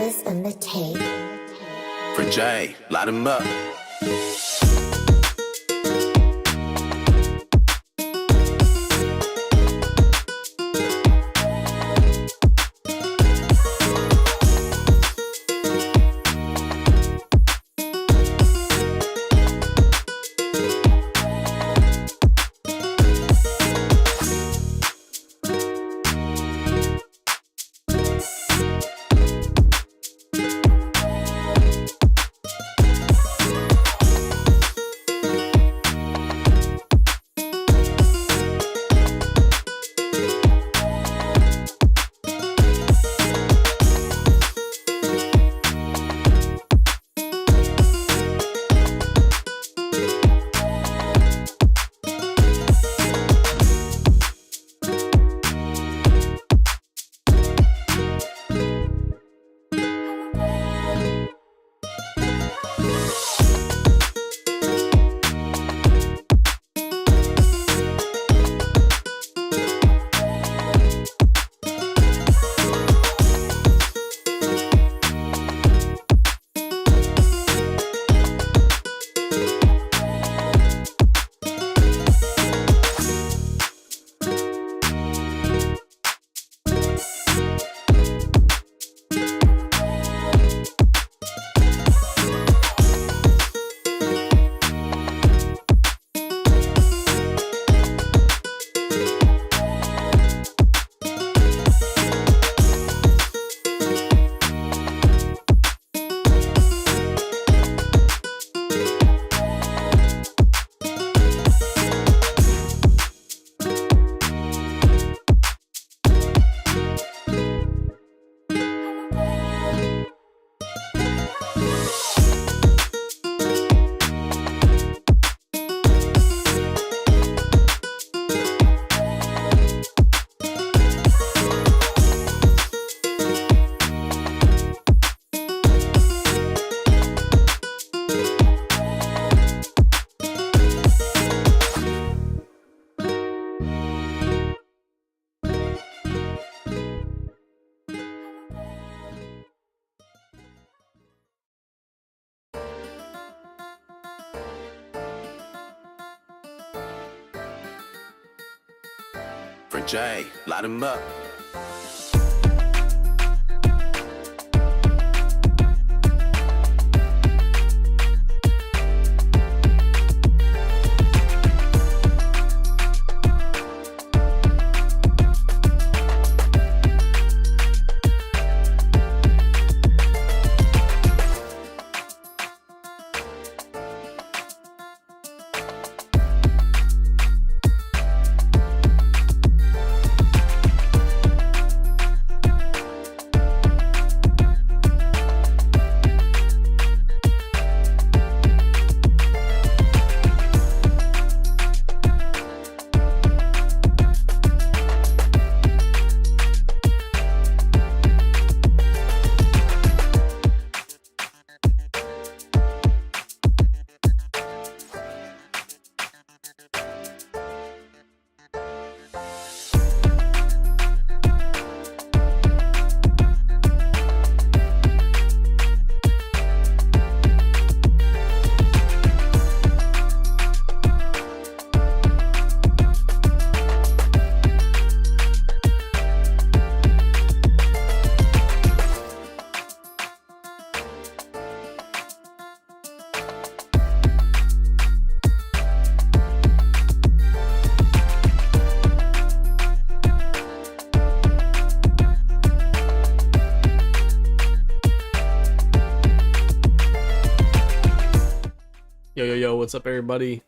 Brothers on the tape. Frenchy, light 'em up. Frenchy, light 'em up. Yo, what's up, everybody?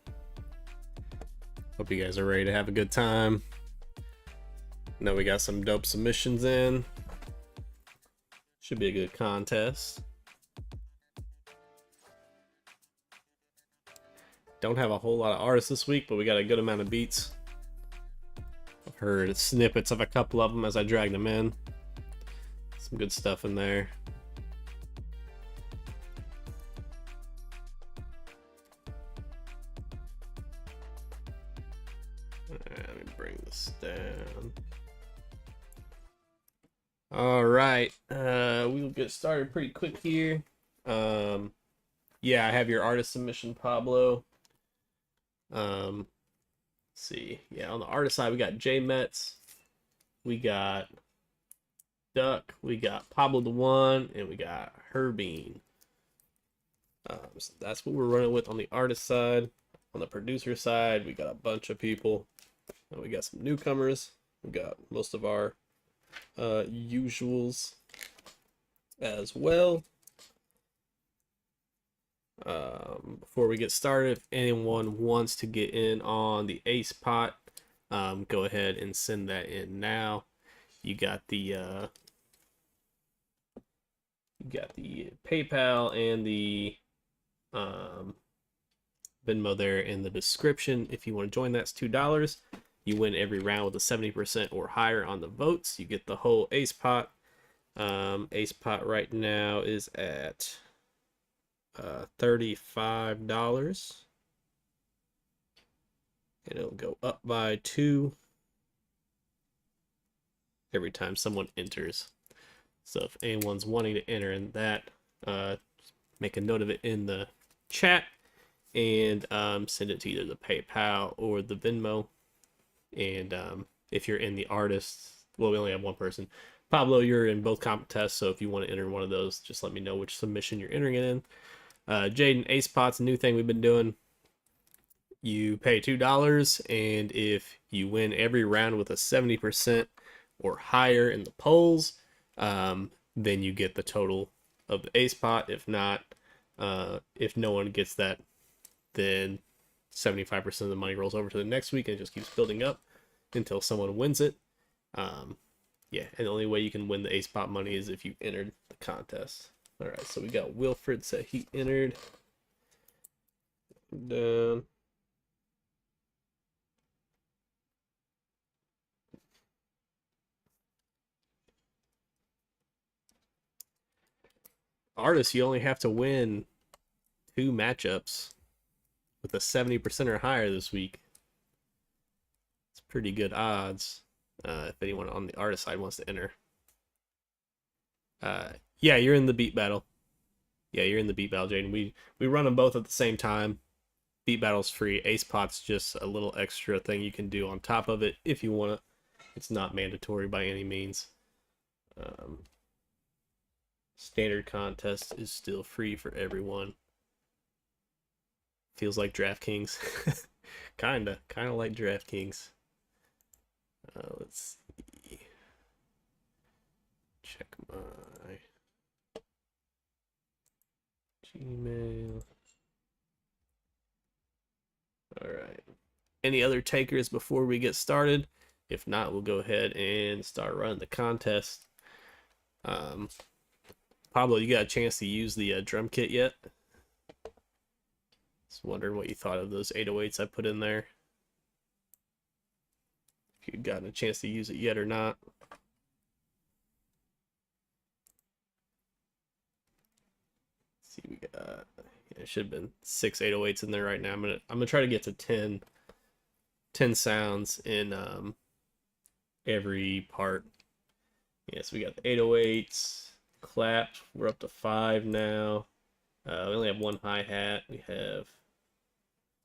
Hope you guys are ready to have a good time. Know we got some dope submissions in. Should be a good contest. Don't have a whole lot of artists this week, but we got a good amount of beats. I've heard snippets of a couple of them as I dragged them in. Some good stuff in there. Let me bring this down. All right. We'll get started pretty quick here. Yeah, I have your artist submission, Pablo. Let's see. Yeah, on the artist side, we got J Metz, we got Duck, we got Pablo the One, and we got Herbean. So that's what we're running with on the artist side. On the producer side, we got a bunch of people. We got some newcomers. We got most of our usuals as well. Before we get started, if anyone wants to get in on the Ace Pot, go ahead and send that in now. You got the PayPal and the Venmo there in the description. If you want to join, that's $2. You win every round with a 70% or higher on the votes. You get the whole Ace Pot. Ace Pot right now is at $35, and it'll go up by 2 every time someone enters. So if anyone's wanting to enter in that, make a note of it in the chat and send it to either the PayPal or the Venmo. And if you're in the artist, well, we only have one person. Pablo, you're in both contests, so if you want to enter one of those, just let me know which submission you're entering it in. Jaden, Ace Pot's a new thing we've been doing. You pay $2, and if you win every round with a 70% or higher in the polls, then you get the total of the Ace Pot. If not, if no one gets that, then 75% of the money rolls over to the next week and it just keeps building up until someone wins it. Yeah, and the only way you can win the Ace Pot money is if you entered the contest. All right, so we got Wilfred said he entered. Down. Artists, you only have to win 2 matchups with a 70% or higher this week. It's pretty good odds. If anyone on the artist side wants to enter. Yeah, you're in the beat battle. Yeah, you're in the beat battle, Jaden. We run them both at the same time. Beat battle's free. Ace Pot's just a little extra thing you can do on top of it if you want to. It's not mandatory by any means. Standard contest is still free for everyone. Feels like DraftKings. kinda like DraftKings. Let's see. Check my Gmail. All right. Any other takers before we get started? If not, we'll go ahead and start running the contest. Pablo, you got a chance to use the drum kit yet? Just wondering what you thought of those 808s I put in there. If you've gotten a chance to use it yet or not. Let's see, we got, yeah, it should have been 6 808s in there right now. I'm gonna try to get to 10 sounds in every part. Yeah, so we got the 808s. Clap, we're up to 5 now. We only have 1 hi-hat. We have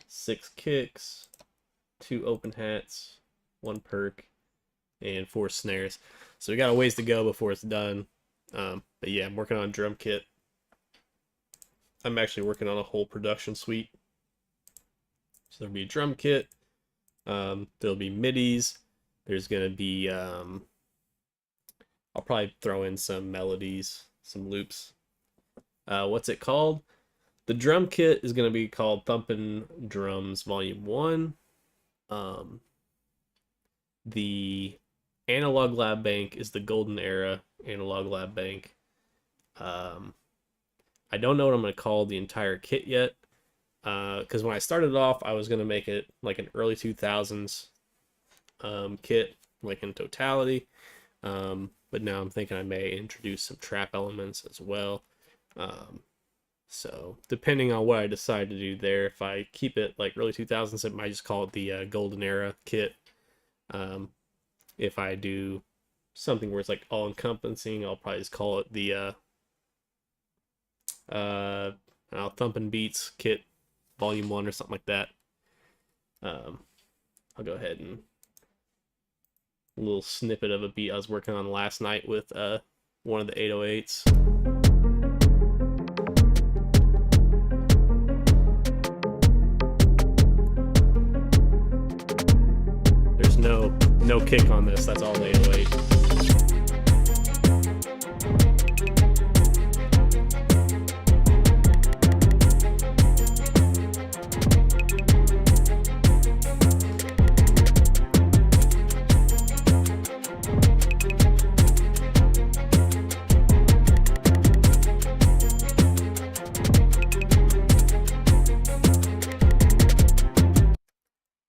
6 kicks, 2 open hats, 1 perk, and 4 snares. So we got a ways to go before it's done. But yeah, I'm working on a drum kit. I'm actually working on a whole production suite. So there'll be a drum kit. There'll be midis. There's gonna be I'll probably throw in some melodies, some loops. What's it called? The drum kit is going to be called Thumpin' Drums Volume 1. The Analog Lab Bank is the Golden Era Analog Lab Bank. I don't know what I'm going to call the entire kit yet. Because when I started off, I was going to make it like an early 2000s kit, like in totality. But now I'm thinking I may introduce some trap elements as well. So depending on what I decide to do there, if I keep it like early 2000s, I might just call it the Golden Era kit. If I do something where it's like all encompassing, I'll probably just call it the Thumpin' Beats Kit Volume 1 or something like that. I'll go ahead and a little snippet of a beat I was working on last night with one of the 808s. There's no kick on this, that's all the 808.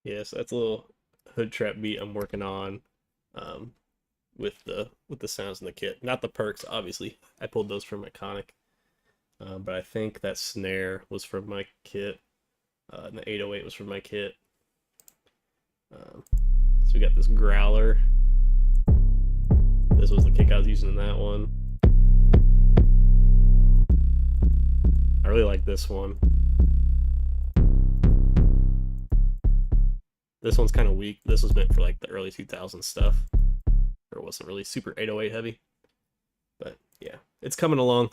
Yes, that's a little hood trap beat I'm working on with the sounds in the kit. Not the perks, obviously. I pulled those from Iconic. But I think that snare was from my kit. And the 808 was from my kit. So we got this growler. This was the kick I was using in that one. I really like this one. This one's kind of weak. This was meant for like the early 2000s stuff. Or it wasn't really super 808 heavy. But yeah, it's coming along.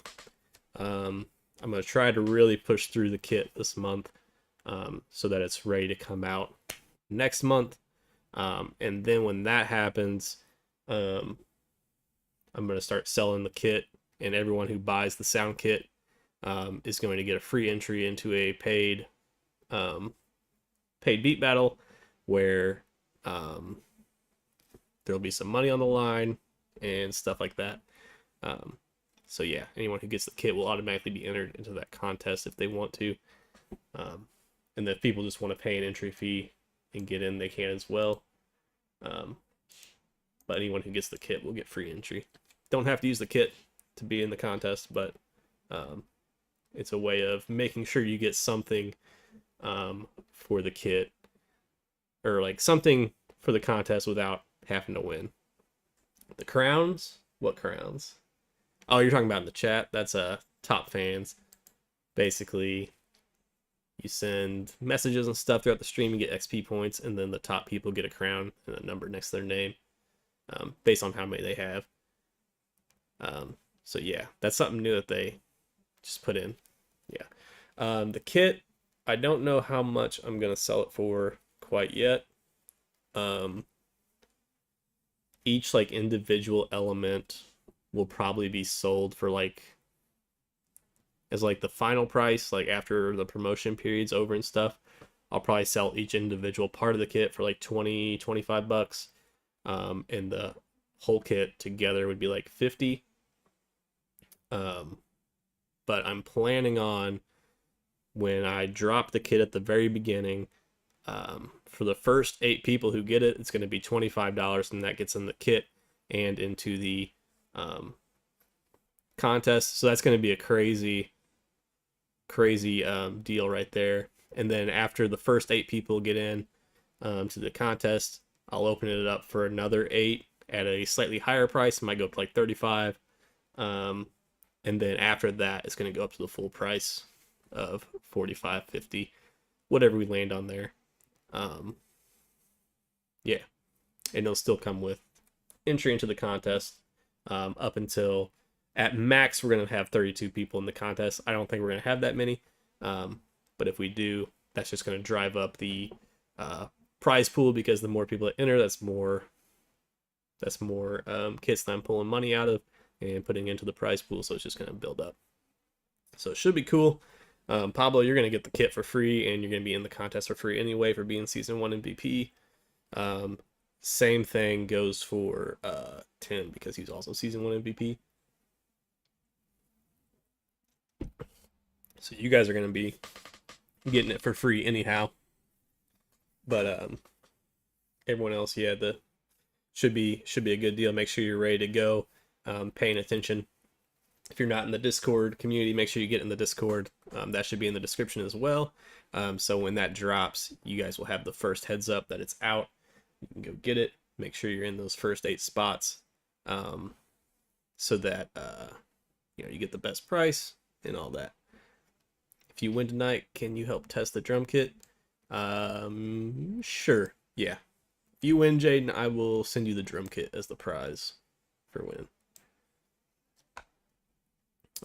I'm going to try to really push through the kit this month so that it's ready to come out next month. And then when that happens, I'm going to start selling the kit, and everyone who buys the sound kit is going to get a free entry into a paid beat battle where there'll be some money on the line and stuff like that. So yeah, anyone who gets the kit will automatically be entered into that contest if they want to. And if people just want to pay an entry fee and get in, they can as well. But anyone who gets the kit will get free entry. Don't have to use the kit to be in the contest, but it's a way of making sure you get something for the kit, or like something for the contest without having to win. The crowns? What crowns? Oh, you're talking about in the chat? That's top fans. Basically, you send messages and stuff throughout the stream, you get XP points, and then the top people get a crown and a number next to their name, based on how many they have. So yeah, that's something new that they just put in. Yeah. The kit, I don't know how much I'm gonna sell it for quite yet. Each like individual element will probably be sold for like as like the final price, like after the promotion period's over and stuff. I'll probably sell each individual part of the kit for like 20-25 bucks. And the whole kit together would be like 50. But I'm planning on, when I drop the kit at the very beginning, for the first 8 people who get it, it's going to be $25, and that gets in the kit and into the contest. So that's going to be a crazy deal right there. And then after the first 8 people get in to the contest, I'll open it up for another 8 at a slightly higher price. It might go up to like 35. And then after that, it's going to go up to the full price of 45, 50, whatever we land on there. Yeah, and it'll still come with entry into the contest up until, at max, we're going to have 32 people in the contest. I don't think we're going to have that many, but if we do, that's just going to drive up the prize pool, because the more people that enter, that's more kits that I'm pulling money out of and putting into the prize pool, so it's just going to build up. So it should be cool. Pablo, you're going to get the kit for free, and you're going to be in the contest for free anyway for being Season 1 MVP. Same thing goes for Tim, because he's also Season 1 MVP. So you guys are going to be getting it for free anyhow. But everyone else, yeah, should be a good deal. Make sure you're ready to go, paying attention. If you're not in the Discord community, make sure you get in the Discord. That should be in the description as well. So when that drops, you guys will have the first heads up that it's out. You can go get it. Make sure you're in those first 8 spots. so that you get the best price and all that. If you win tonight, can you help test the drum kit? Sure. Yeah. If you win, Jaden, I will send you the drum kit as the prize for winning.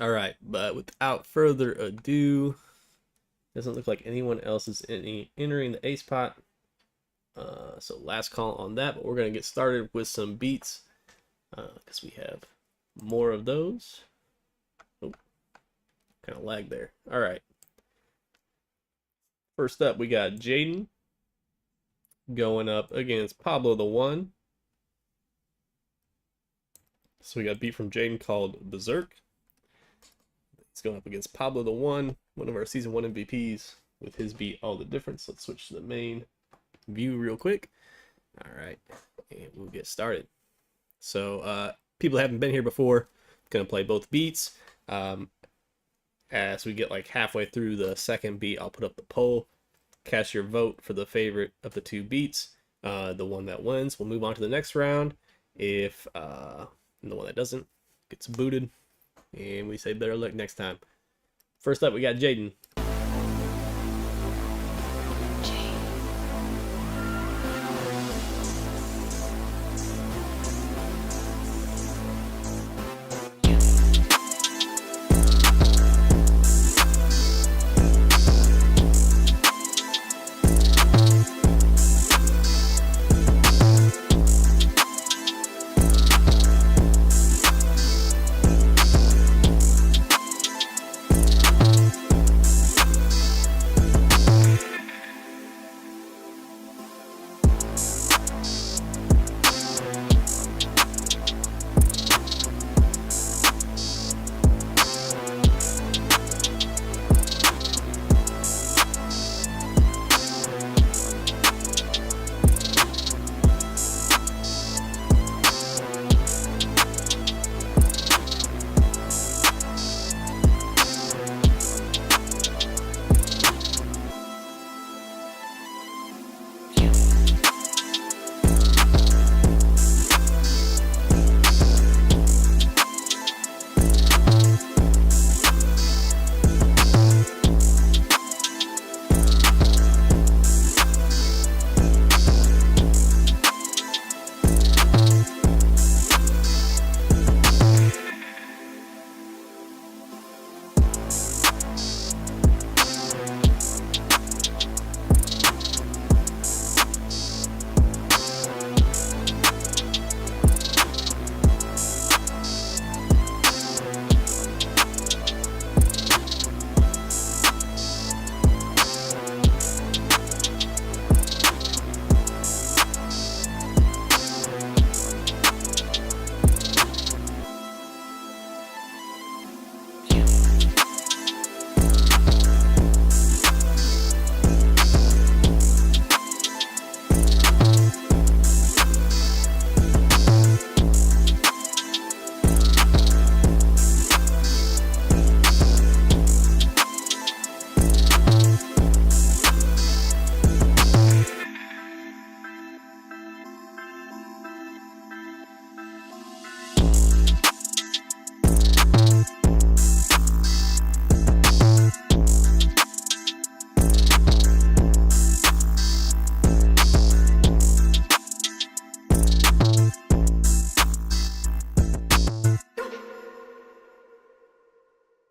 All right, but without further ado, doesn't look like anyone else is entering the ace pot. So last call on that, but we're gonna get started with some beats because we have more of those. Oh, kind of lag there. All right. First up, we got Jaden going up against Pablo the One. So we got a beat from Jaden called Berserk. He's going up against Pablo the One of our season 1 MVPs, with his beat All the Difference. Let's switch to the main view real quick. All right, and we'll get started. So people haven't been here before, gonna play both beats. As we get like halfway through the second beat, I'll put up the poll. Cast your vote for the favorite of the two beats. The one that wins will move on to the next round. If the one that doesn't gets booted, and we say better luck next time. First up, we got Jaden.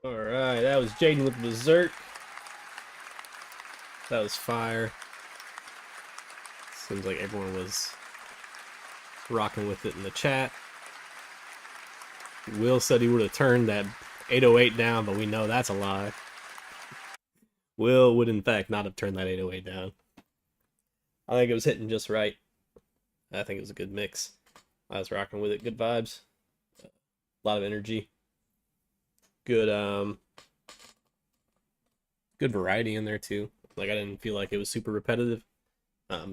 Alright, that was Jaden with Berserk. That was fire. Seems like everyone was rocking with it in the chat. Will said he would have turned that 808 down, but we know that's a lie. Will would in fact not have turned that 808 down. I think it was hitting just right. I think it was a good mix. I was rocking with it. Good vibes. A lot of energy. Good good variety in there too. Like I didn't feel like it was super repetitive.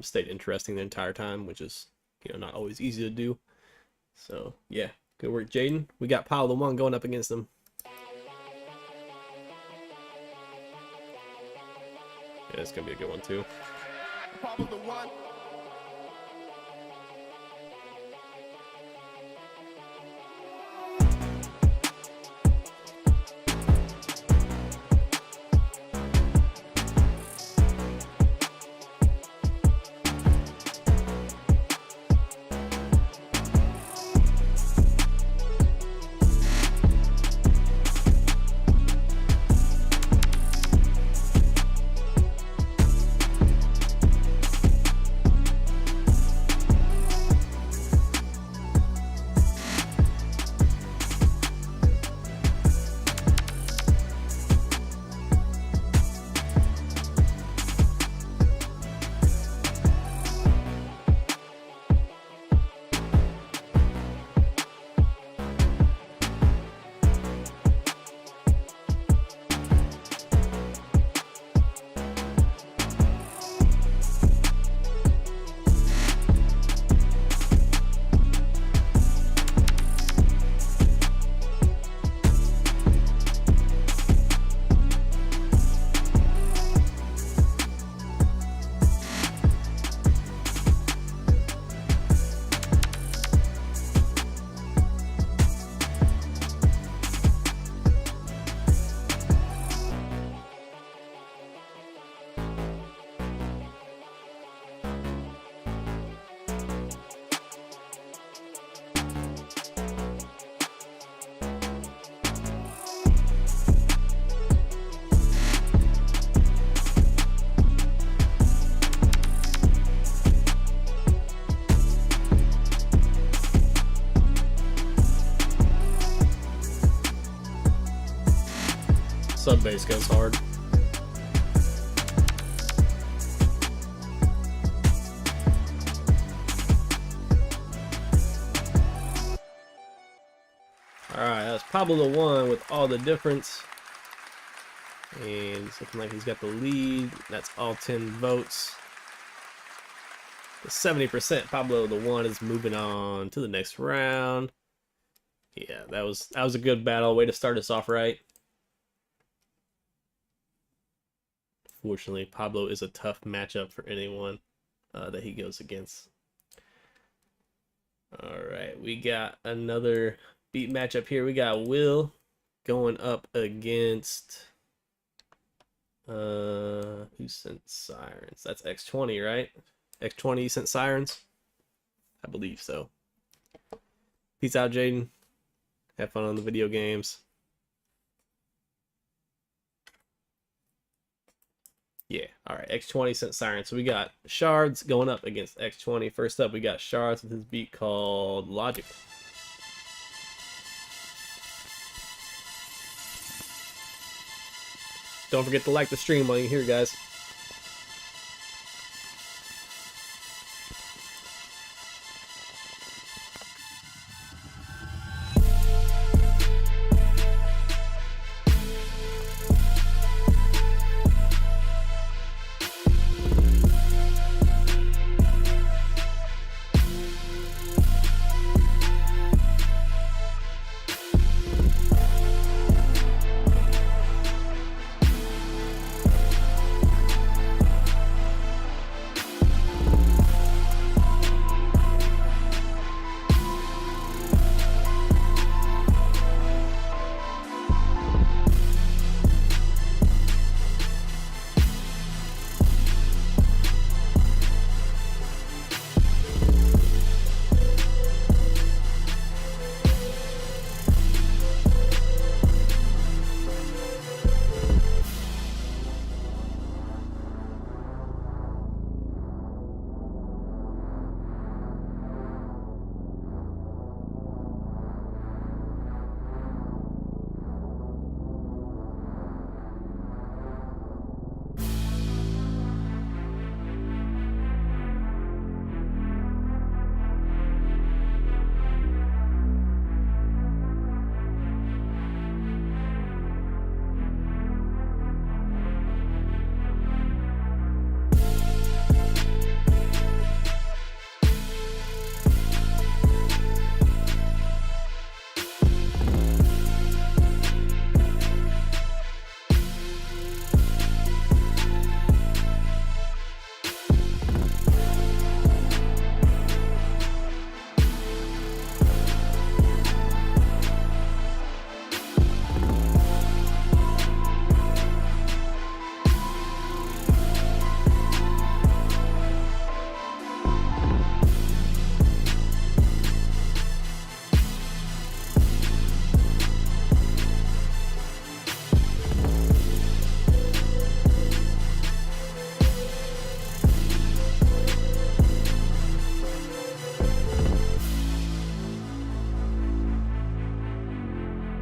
Stayed interesting the entire time, which is not always easy to do. So yeah, good work, Jaden. We got Pile the One going up against them. Yeah, it's gonna be a good one too. Pablo the One. Sub bass goes hard. Alright, that's Pablo the one with all the difference. And it's looking like he's got the lead. That's all 10 votes. The 70% Pablo the one is moving on to the next round. Yeah, that was a good battle. Way to start us off right. Fortunately, Pablo is a tough matchup for anyone that he goes against. Alright, we got another beat matchup here. We got Will going up against who sent Sirens? That's X20, right? X20 sent Sirens? I believe so. Peace out, Jaden. Have fun on the video games. Yeah, alright, X20 sent Sirens. So we got Shards going up against X20. First up, we got Shards with his beat called Logic. Don't forget to like the stream while you're here, guys.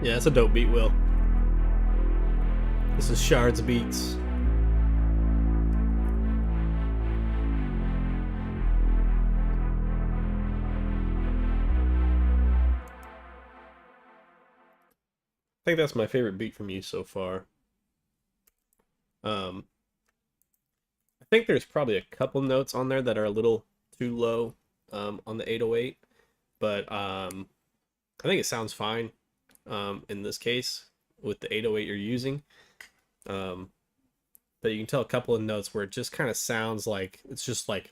Yeah, it's a dope beat, Will. This is Shards Beats. I think that's my favorite beat from you so far. I think there's probably a couple notes on there that are a little too low on the 808, but I think it sounds fine in this case with the 808 you're using. But you can tell a couple of notes where it just kind of sounds like it's just like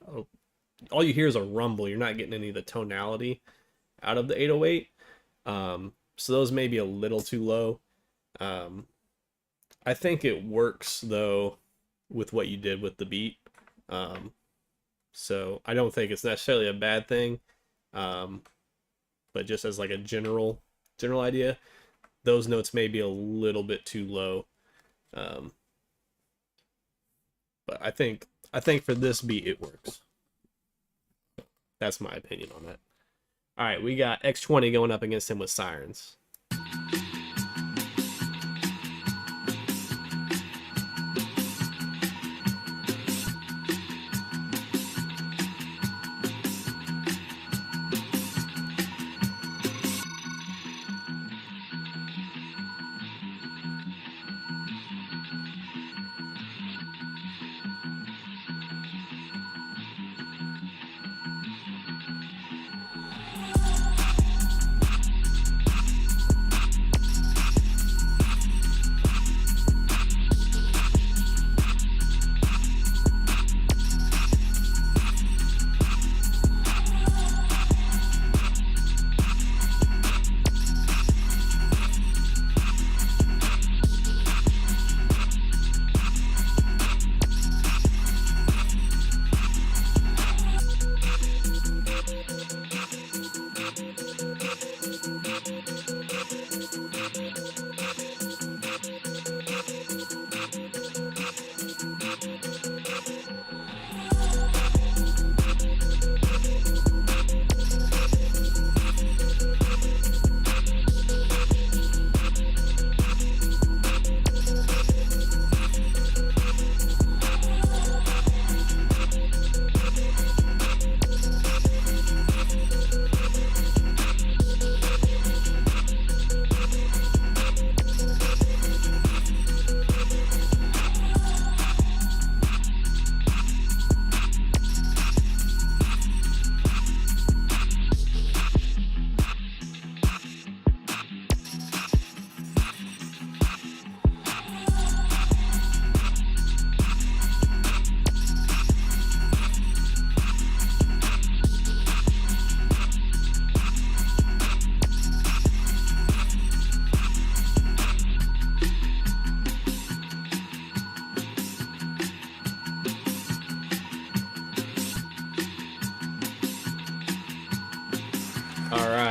all you hear is a rumble. You're not getting any of the tonality out of the 808. So those may be a little too low. I think it works though with what you did with the beat. So I don't think it's necessarily a bad thing. But just as like a general idea, those notes may be a little bit too low. But I think for this beat it works. That's my opinion on that. All right, we got X20 going up against him with Sirens.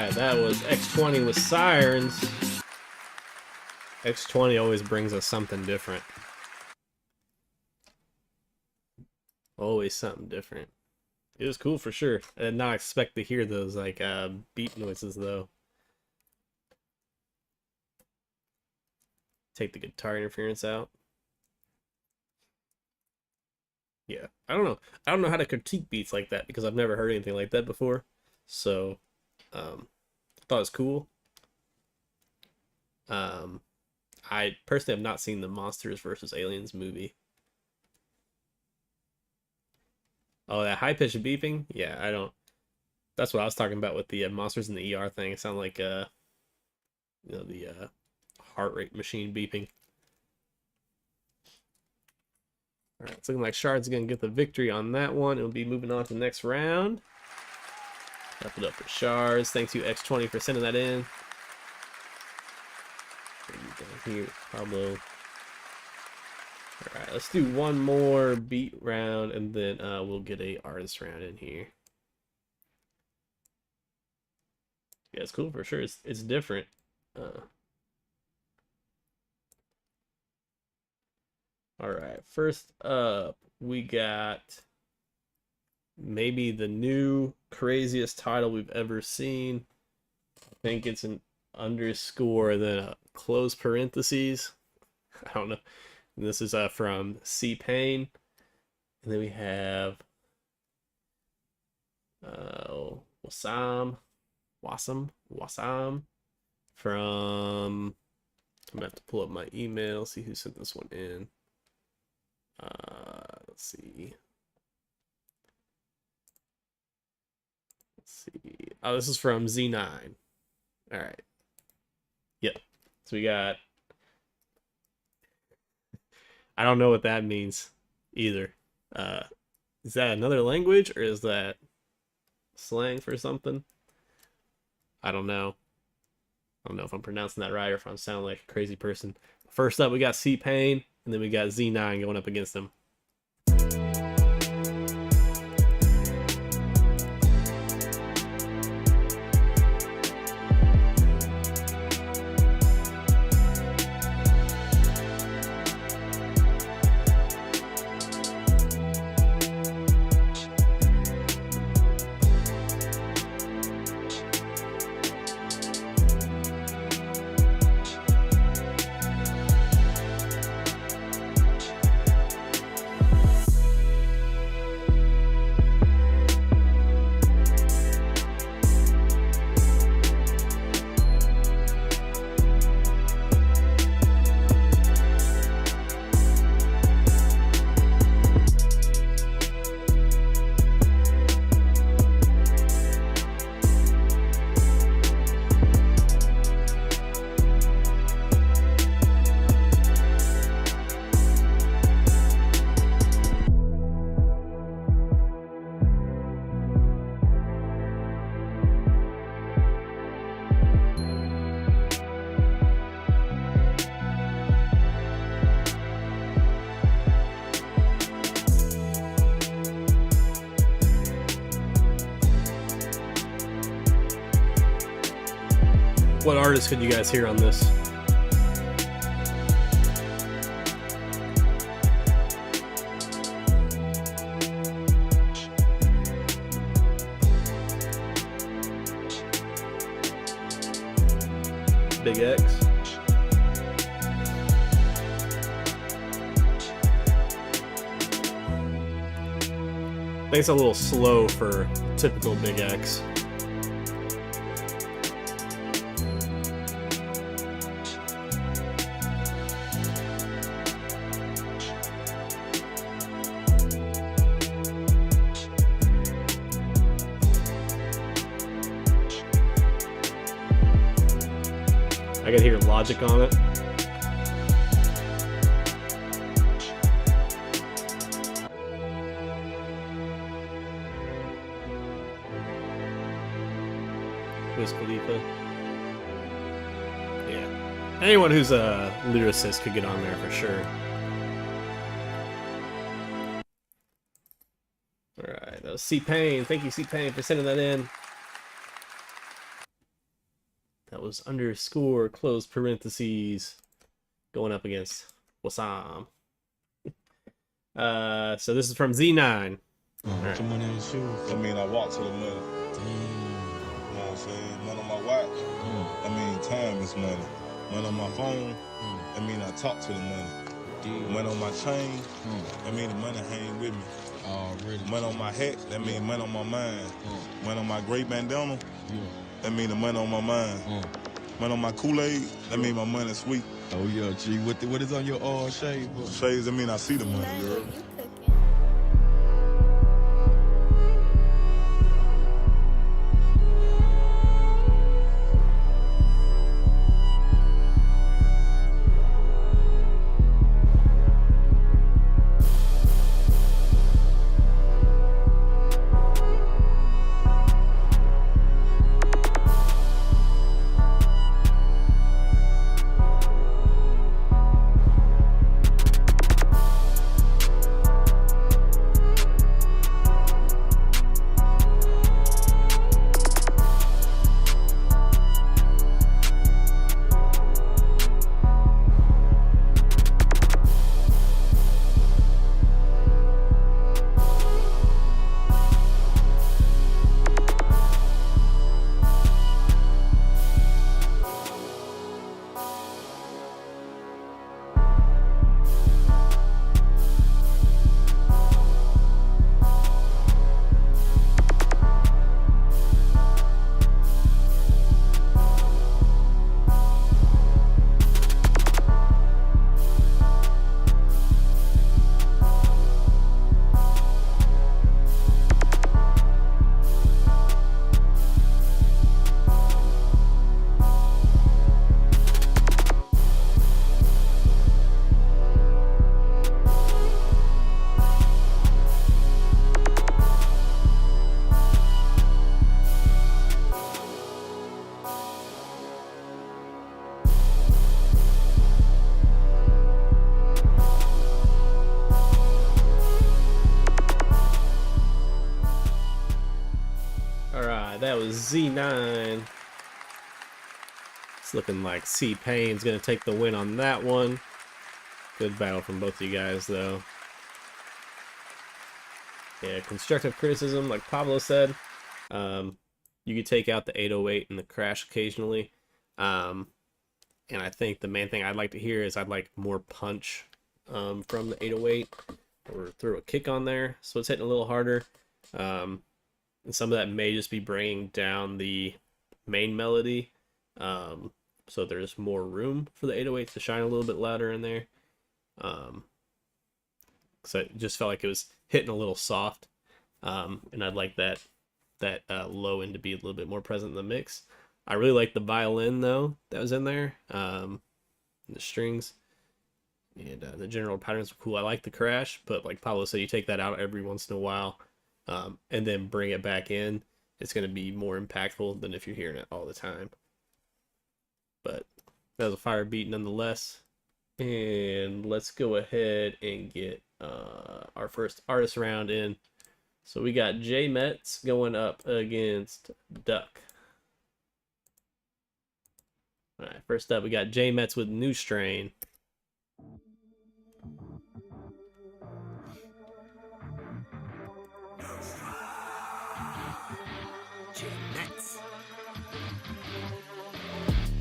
Alright, that was X20 with Sirens. X20 always brings us something different. Always something different. It was cool for sure. I did not expect to hear those like beat noises though. Take the guitar interference out. Yeah, I don't know. I don't know how to critique beats like that because I've never heard anything like that before. So, I thought it was cool. I personally have not seen the Monsters versus Aliens movie. Oh, that high-pitched beeping? Yeah, I don't. That's what I was talking about with the Monsters in the ER thing. It sounded like, you know, the heart rate machine beeping. All right, it's looking like Shard's gonna get the victory on that one. It'll be moving on to the next round. Wrap it up for Shards. Thanks you X20 for sending that in. Down here, Pablo. All right, let's do one more beat round, and then we'll get a artist round in here. Yeah, it's cool for sure. It's different. All right, first up, we got maybe the new craziest title we've ever seen. I think it's an underscore and then a close parentheses. I don't know. And this is from C-Pain. And then we have Wasam from, I'm gonna have to pull up my email, see who sent this one in. Let's see. Oh, this is from Z9. All right. Yep. So we got, I don't know what that means either. Is that another language or is that slang for something? I don't know. I don't know if I'm pronouncing that right or if I'm sounding like a crazy person. First up, we got C-Pain, and then we got Z9 going up against him. What artist could you guys hear on this? Big X. I think it's a little slow for typical Big X. I can hear Logic on it. Wiz Khalifa. Yeah. Anyone who's a lyricist could get on there for sure. Alright, that was C-Pain. Thank you, C-Pain, for sending that in. That was underscore close parentheses going up against Wasam. So this is from Z9. Right. Some money in your shoes. I mean, I walk to the money. Damn. You know what I'm saying? Money on my watch. I mean, time is money. Money on my phone. I mean, I talk to the money. Money on my chain. I mean, the money hang with me. Really? Money on my hat. That mean money on my mind. Money on my gray bandana. That mean the money on my mind. Money on my Kool-Aid. That mean my money sweet. Oh yeah, G. What is on your shades? Shades. I mean, I see the money, girl. That was Z9. It's looking like C-Pain's gonna take the win on that one. Good battle from both of you guys, though. Yeah, constructive criticism, like Pablo said. You could take out the 808 and the crash occasionally. And I think the main thing I'd like to hear is I'd like more punch from the 808, or throw a kick on there so it's hitting a little harder. And some of that may just be bringing down the main melody, so there's more room for the 808 to shine a little bit louder in there. So it just felt like it was hitting a little soft, and I'd like that low end to be a little bit more present in the mix. I really like the violin though that was in there, the strings, and the general patterns were cool. I like the crash, but like Pablo said, you take that out every once in a while. And then bring it back in, it's going to be more impactful than if you're hearing it all the time. But that was a fire beat nonetheless. And let's go ahead and get our first artist round in. So we got J Metz going up against Duck. All right, first up we got J Metz with New Strain.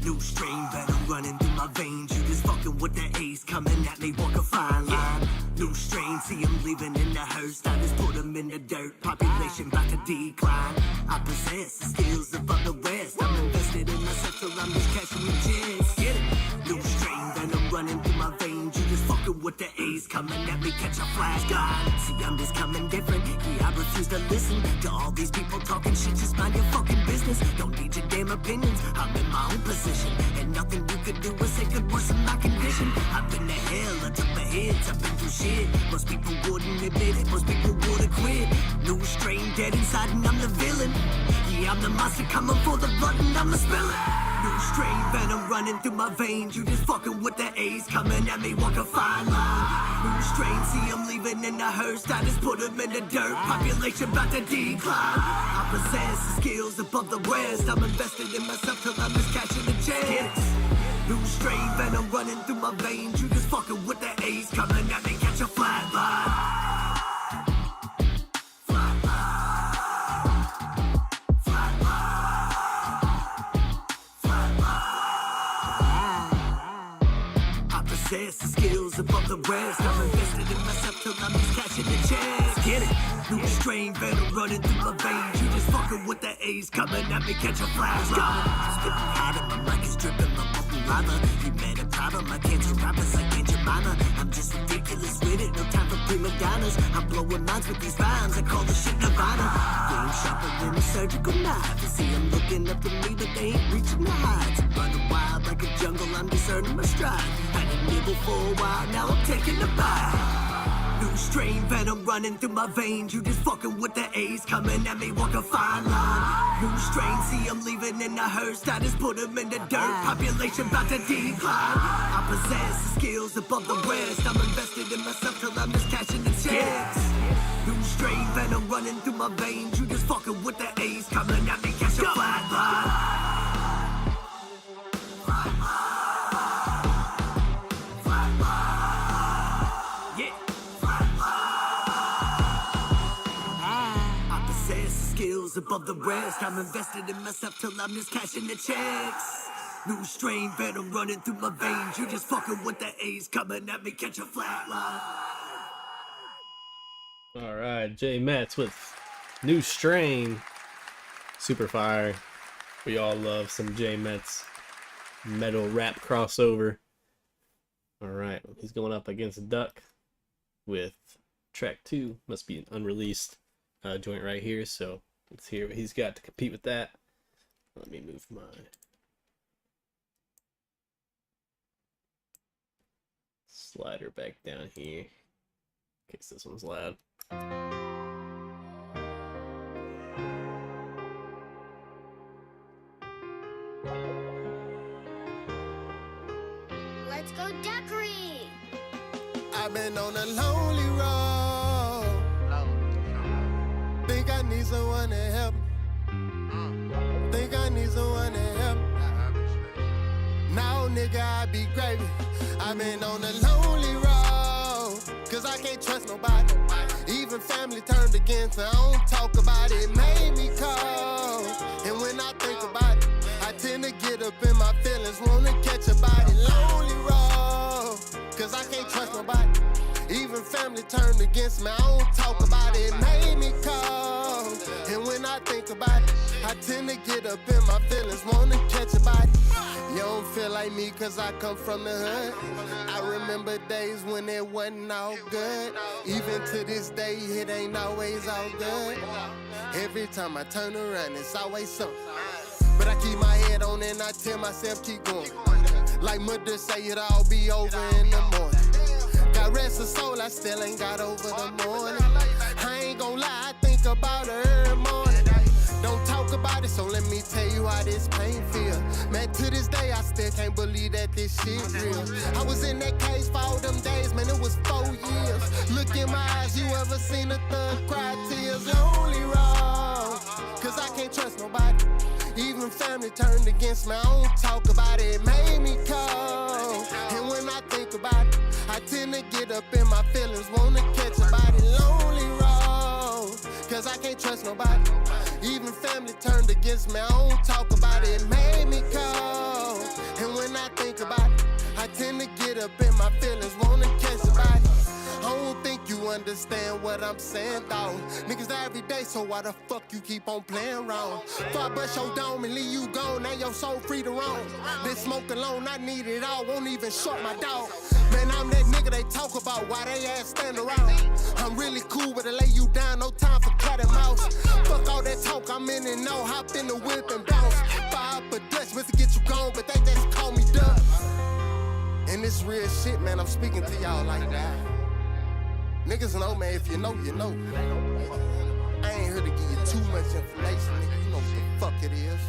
New strain venom running through my veins. You just fucking with the A's coming at me, walk a fine line. New strain, see him leaving in the hearse. I just put him in the dirt. Population about to decline. I possess the skills above the rest. I'm invested in my sector. I'm just cashing the checks. Get it? New strain venom running through my veins. You just fucking with the A's coming at me, catch a flash guy. See, I'm just coming different. Yeah, I refuse to listen to all these people talking shit. Just mind your fucking business. Don't need your damn opinions. I'm in my own position, and nothing you could do is it could worsen my condition. I've been to hell, I took my hits, I've been through shit. Most people wouldn't admit it, most people would've quit. New strain dead inside and I'm the villain. Yeah, I'm the monster coming for the blood and I'm the spilling. New strain venom running through my veins. You just fucking with the A's coming at me, walk a fine line. New strain, see him leaving in the hearse. I just put him in the dirt, population about to decline. I possess the skills above the rest. I'm invested in myself till I'm just catching checks. New strain venom running through my veins. You just fucking with the A's coming at me, catch a flat line. The skills above the rest. I'm invested in myself till I'm just cashing the checks. Get it? New strain venom running through my veins. You just fucking with the A's coming at me, catch a flash line. Spitting hot and my mic is dripping, my molten lava. You met a problem, I can't turn rappers like Aunt Jemima. I'm just ridiculous with it, no time for prima donnas. I'm blowing minds with these rhymes, I call this shit Nirvana. Game sharper than a surgical knife. You see them looking up to me, but they ain't reaching the heights. Running wild like a jungle, I'm discerning my stride. Nibble for a while, now I'm taking a bite. New strain venom running through my veins. You just fucking with the A's coming at me, walk a fine line. New strain, see I'm leaving in the hearse. I just put them in the dirt, population about to decline. I possess the skills above the rest. I'm invested in myself till I'm just cashing the checks. New strain venom running through my veins. You just fucking with the A's coming at me, catch a flat line. Above the rest, I'm invested in myself till I'm just cashing the checks. New strain venom running through my veins. You just fucking with the A's coming at me, catch a flat line. All right, J Metz with New Strain, super fire. We all love some J Metz metal rap crossover. All right, he's going up against Duck with track 2. Must be an unreleased joint right here, so let's hear what he's got to compete with that. Let me move my slider back down here in case this one's loud. Let's go Duckery! I've been on a lonely road. Think I need someone to help me. Think I need someone to help me. Now, nigga, I be gravy. I've been on a lonely road. Cause I can't trust nobody. Even family turned against me. I don't talk about it. It made me cold. And when I think about it, I tend to get up in my feelings. Wanna catch a body. Lonely road. Cause I can't trust nobody. Even family turned against me. I don't talk about it. It made me cold. And when I think about it, I tend to get up in my feelings. Wanna catch a body. You don't feel like me cause I come from the hood. I remember days when it wasn't all good. Even to this day, it ain't always all good. Every time I turn around, it's always something. But I keep my head on and I tell myself keep going. Like mother say, it'll all be over in the morning. God rest her soul, I still ain't got over the morning. I ain't gon' lie, I think about her every morning. Don't talk about it, so let me tell you how this pain feel. Man, to this day, I still can't believe that this shit real. I was in that cage for all them days, man, it was 4 years. Look in my eyes, you ever seen a thug cry tears? Lonely road, cause I can't trust nobody. Even family turned against me, I don't talk about it. It made me cold. And when I think about it, I tend to get up in my feelings, wanna catch a body. Lonely road, cause I can't trust nobody. Even family turned against me, I don't talk about it. It made me cold. And when I think about it, I tend to get up in my feelings, wanna catch a body. I don't think you understand what I'm saying, dawg. Niggas die every day, so why the fuck you keep on playing wrong? Before I bust your dome and leave you gone, now your soul free to roam. This smoke alone, I need it all, won't even short my dog. Man, I'm that nigga they talk about, why they ass stand around. I'm really cool, but I lay you down, no time for cat and mouse. Fuck all that talk, I'm in and out, hop in the whip and bounce. Fire up a Dutch, to get you gone, but they just call me Duck. And this real shit, man, I'm speaking to y'all like that. Niggas know, man, if you know, you know. I ain't here to give you too much information, nigga, you know what the fuck it is.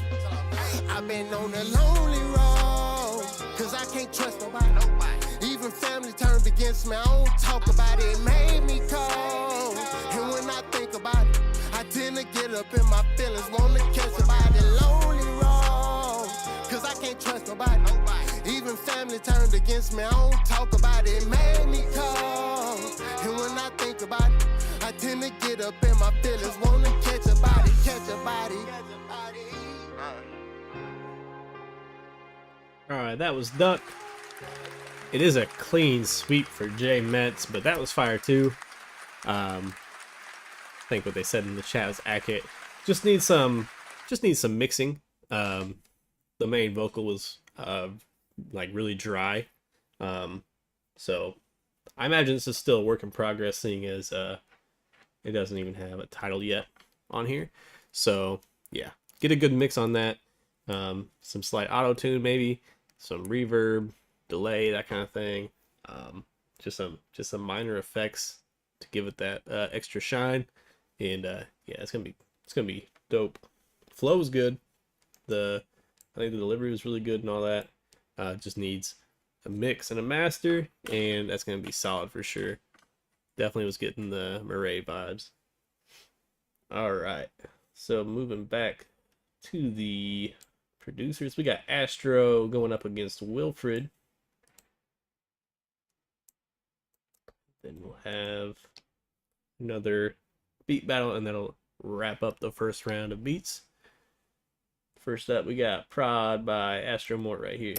I've been on a lonely road, cause I can't trust nobody. Even family turned against me, I don't talk about it. It made me cold. And when I think about it, I tend to get up in my feelings, wanna catch a body. Lonely road, cause I can't trust nobody. Even family turned against me, I don't talk about it. It made me cold. And when I think about it, I tend to get up in my feelings, wanna catch a body, catch a body. Alright, that was Duck. It is a clean sweep for J Metz, but that was fire too. I think what they said in the chat was accurate. Just needs some mixing. The main vocal was like really dry. So I imagine this is still a work in progress, seeing as it doesn't even have a title yet on here. So yeah, get a good mix on that. Some slight auto tune, maybe some reverb, delay, that kind of thing. Just some minor effects to give it that extra shine. And yeah, it's gonna be dope. Flow's good. I think the delivery was really good and all that. Just needs a mix and a master, and that's gonna be solid for sure. Definitely was getting the Murray vibes. All right, so moving back to the producers, we got Astro going up against Wilfred. Then we'll have another beat battle, and that'll wrap up the first round of beats. First up, we got Prod by Astro Mort right here.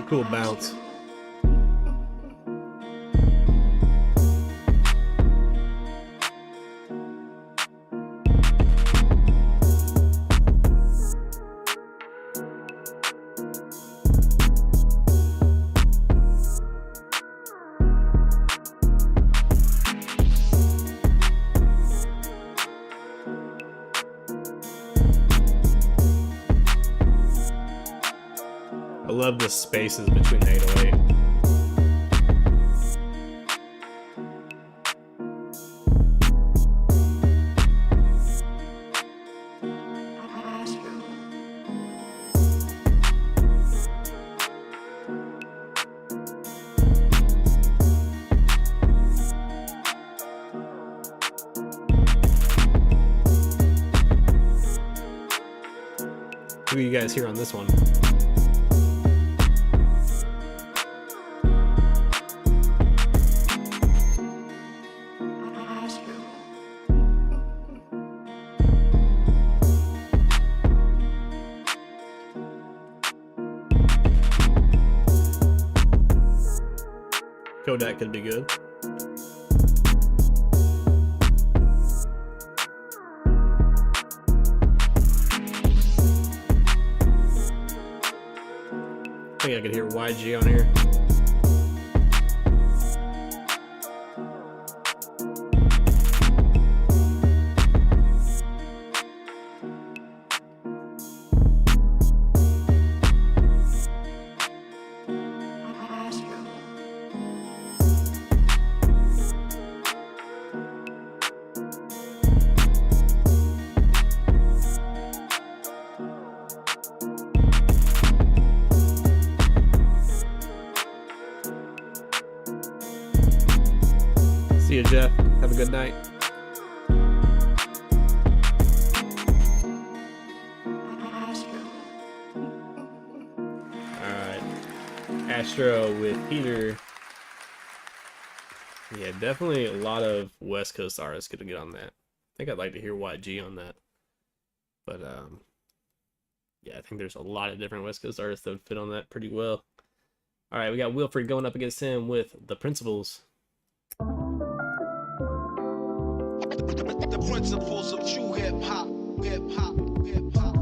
Cool bounce. I love the spaces between the 808. Who you guys hear on this one? Kodak could be good. I think I could hear YG on here. See you, Jeff. Have a good night. Alright. Astro with Peter. Yeah, definitely a lot of West Coast artists gonna get on that. I think I'd like to hear YG on that. But yeah, I think there's a lot of different West Coast artists that would fit on that pretty well. Alright, we got Wilfred going up against him with The Principles. The principles of true hip hop, hip hop, hip hop.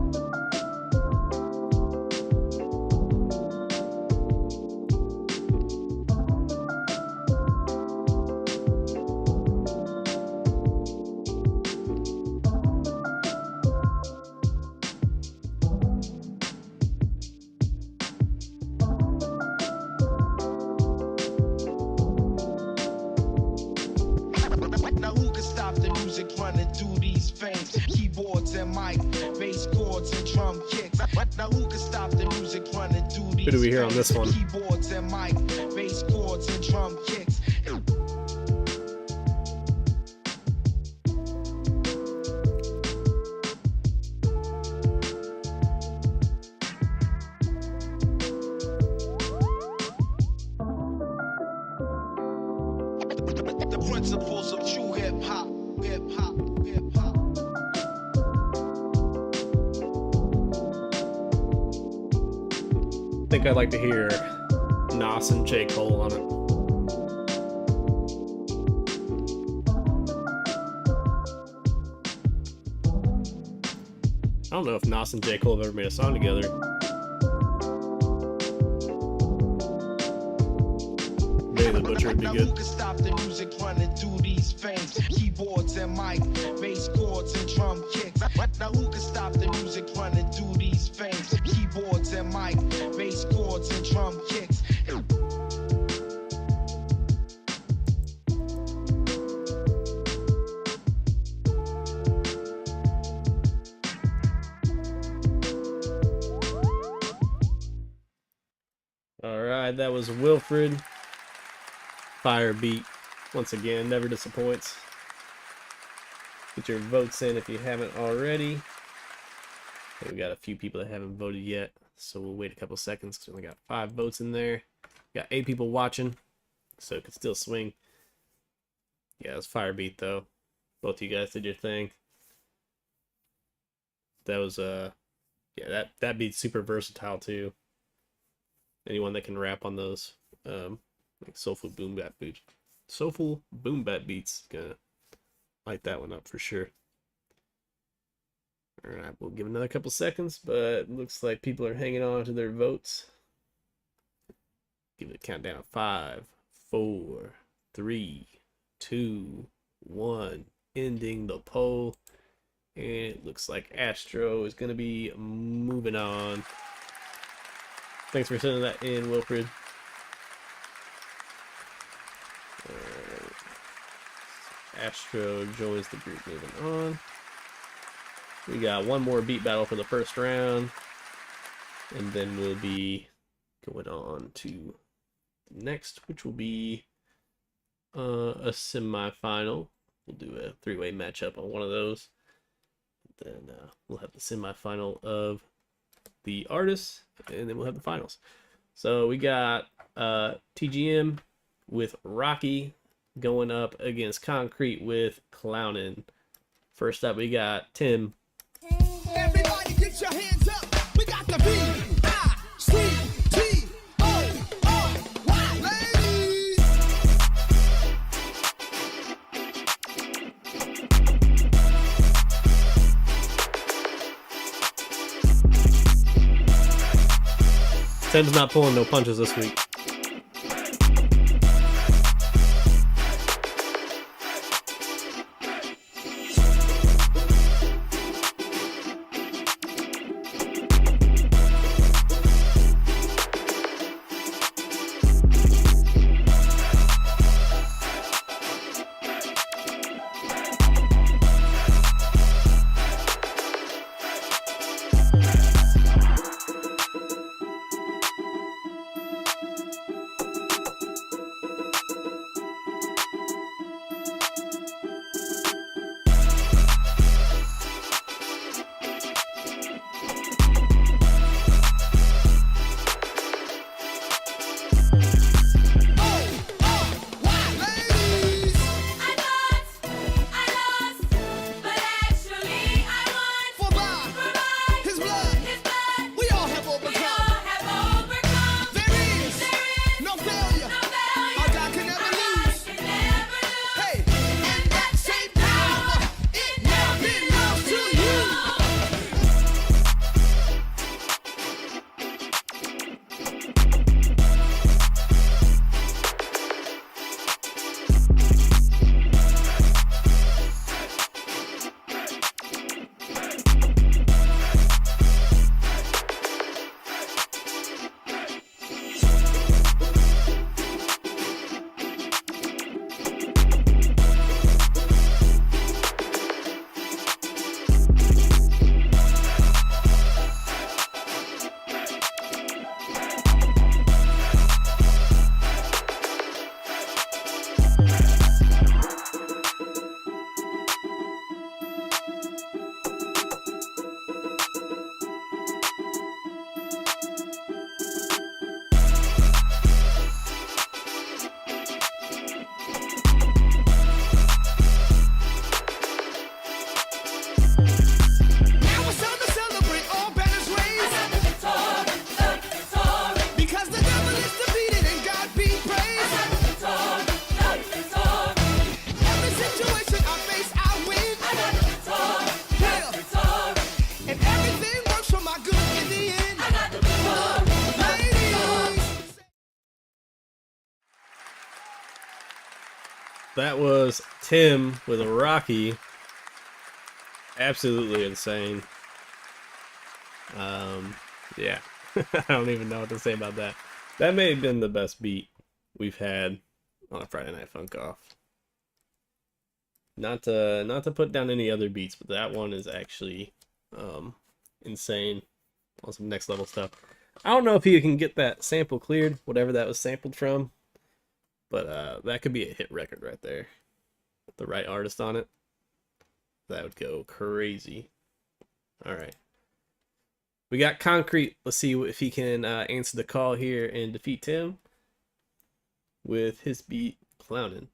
Now who can stop the music running through these Who do we hear on this one? keyboards and mic, bass chords and drum kicks. The principles of true hip hop, hip hop, hip hop. I think I'd like to hear Nas and J. Cole on it. I don't know if Nas and J. Cole have ever made a song together. Maybe the Butcher would be Now good. who can stop the music running through these veins? Keyboards and mic, bass chords and drum kicks. Now who can stop the music running through these veins? Keyboards and mic, bass chords and drum kicks. Alright, that was Wilfred. Fire beat. Once again, never disappoints. Get your votes in if you haven't already. Okay, we got a few people that haven't voted yet, so we'll wait a couple seconds because we only got 5 votes in there. Got 8 people watching, so it could still swing. Yeah, it was fire beat though. Both of you guys did your thing. That was yeah, that beat's super versatile too. Anyone that can rap on those like soulful boom bap beats, gonna light that one up for sure. All right, we'll give another couple seconds, but looks like people are hanging on to their votes. Give it a countdown of 5, 4, 3, 2, 1. Ending the poll, and it looks like Astro is gonna be moving on. Thanks for sending that in, Wilfred. Astro joins the group. Moving on. We got one more beat battle for the first round, and then we'll be going on to the next, which will be a semi-final. We'll do a 3-way matchup on one of those. Then we'll have the semi-final of the artists, and then we'll have the finals. So we got TGM with Rocky going up against Concrete with Clownin'. First up, we got Tim. Everybody get your hands up. We got the B-I-C-T-O-O-Y, ladies. Tim's not pulling no punches this week. that was Tim with a Rocky. Absolutely insane. Yeah. I don't even know what to say about that. That may have been the best beat we've had on a Friday Night Funk Off. Not to put down any other beats, but that one is actually insane. On some next level stuff. I don't know if you can get that sample cleared, whatever that was sampled from, but that could be a hit record right there. With the right artist on it, that would go crazy. All right. We got Concrete. Let's see if he can answer the call here and defeat Tim with his beat, Clownin'.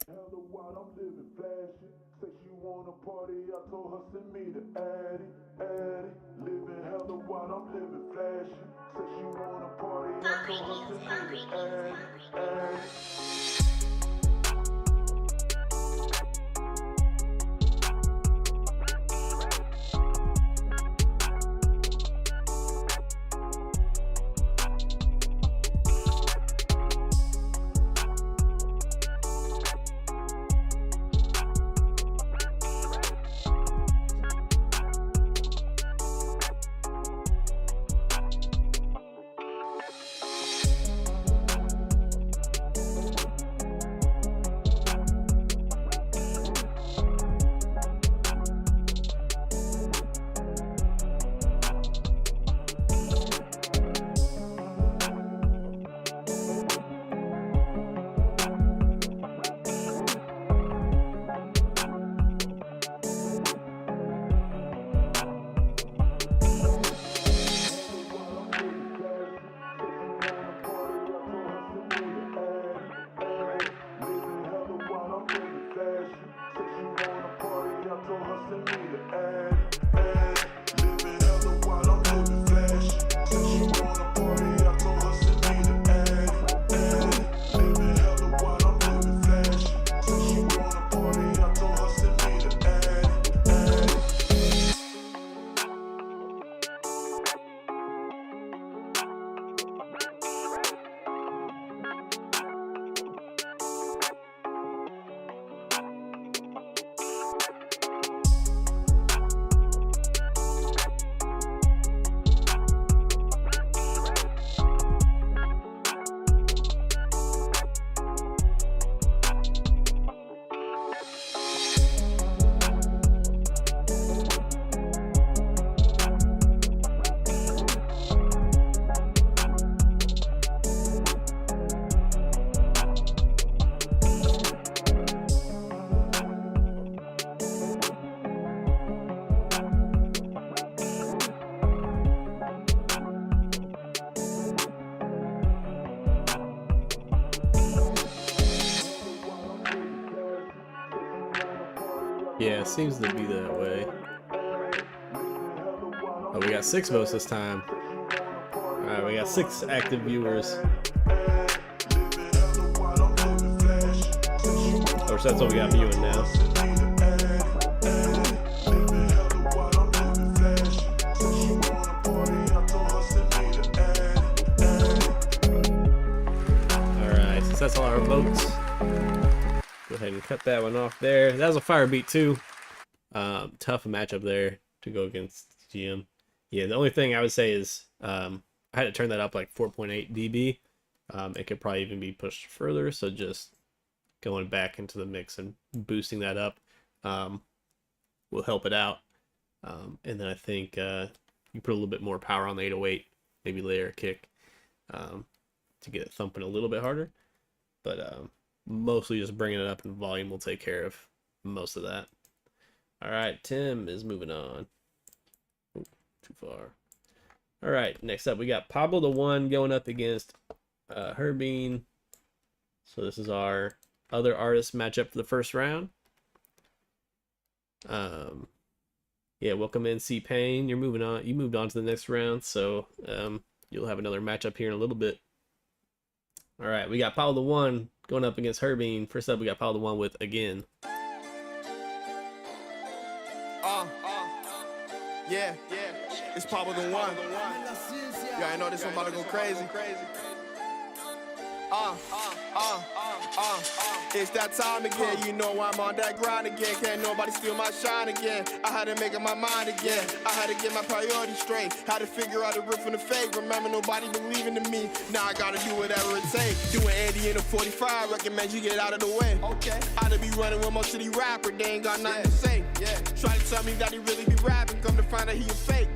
Yeah, it seems to be that way. Oh, we got 6 votes this time. Alright, we got 6 active viewers. Or so that's what we got viewing now. Alright, since that's all our votes, go ahead and cut that one off there. That was a fire beat too. Tough matchup there to go against GM. Yeah, the only thing I would say is I had to turn that up like 4.8 dB. It could probably even be pushed further, so just going back into the mix and boosting that up will help it out. And then I think you put a little bit more power on the 808, maybe layer a kick to get it thumping a little bit harder. But mostly just bringing it up in volume will take care of most of that. All right, Tim is moving on. Ooh, too far. All right, next up we got Pablo the One going up against Herbine. So this is our other artist matchup for the first round. Yeah, welcome in C Payne. You're moving on. You moved on to the next round, so you'll have another matchup here in a little bit. All right, we got Pablo the One going up against Herbine. First up, we got Pablo the One with Again. Yeah, it's Pablo the One. Yeah, I know this one about to go crazy. It's that time again, you know I'm on that grind again. Can't nobody steal my shine again. I had to make up my mind again. I had to get my priorities straight. Had to figure out the real from the fake. Remember, nobody believing in me. Now I gotta do whatever it takes. Doing 80 in a 45, recommend you get out of the way. Okay. I to be running with most of these rappers, they ain't got nothing to say. Yeah. Try to tell me that he really be rapping, come to find out he a fake.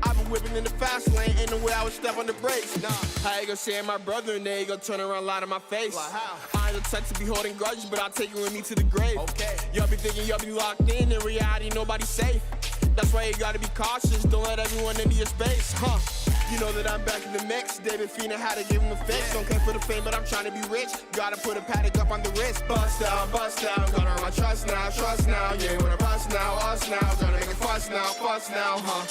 I've been whipping in the fast lane, ain't no way I would step on the brakes. Nah, how you gonna say my brother and then you gonna turn around lie to my face? Like how? I ain't the type to be holding grudges, but I'll take you with me to the grave. Okay. Y'all be thinking y'all be locked in reality nobody's safe. That's why you gotta be cautious, don't let everyone into your space, huh? You know that I'm back in the mix. David Fina had to give him a fix. Don't care for the fame, but I'm trying to be rich. Gotta put a paddock up on the wrist. Bust down, gonna earn my trust now, yeah, wanna bust now, us now, gonna make a fuss now, huh?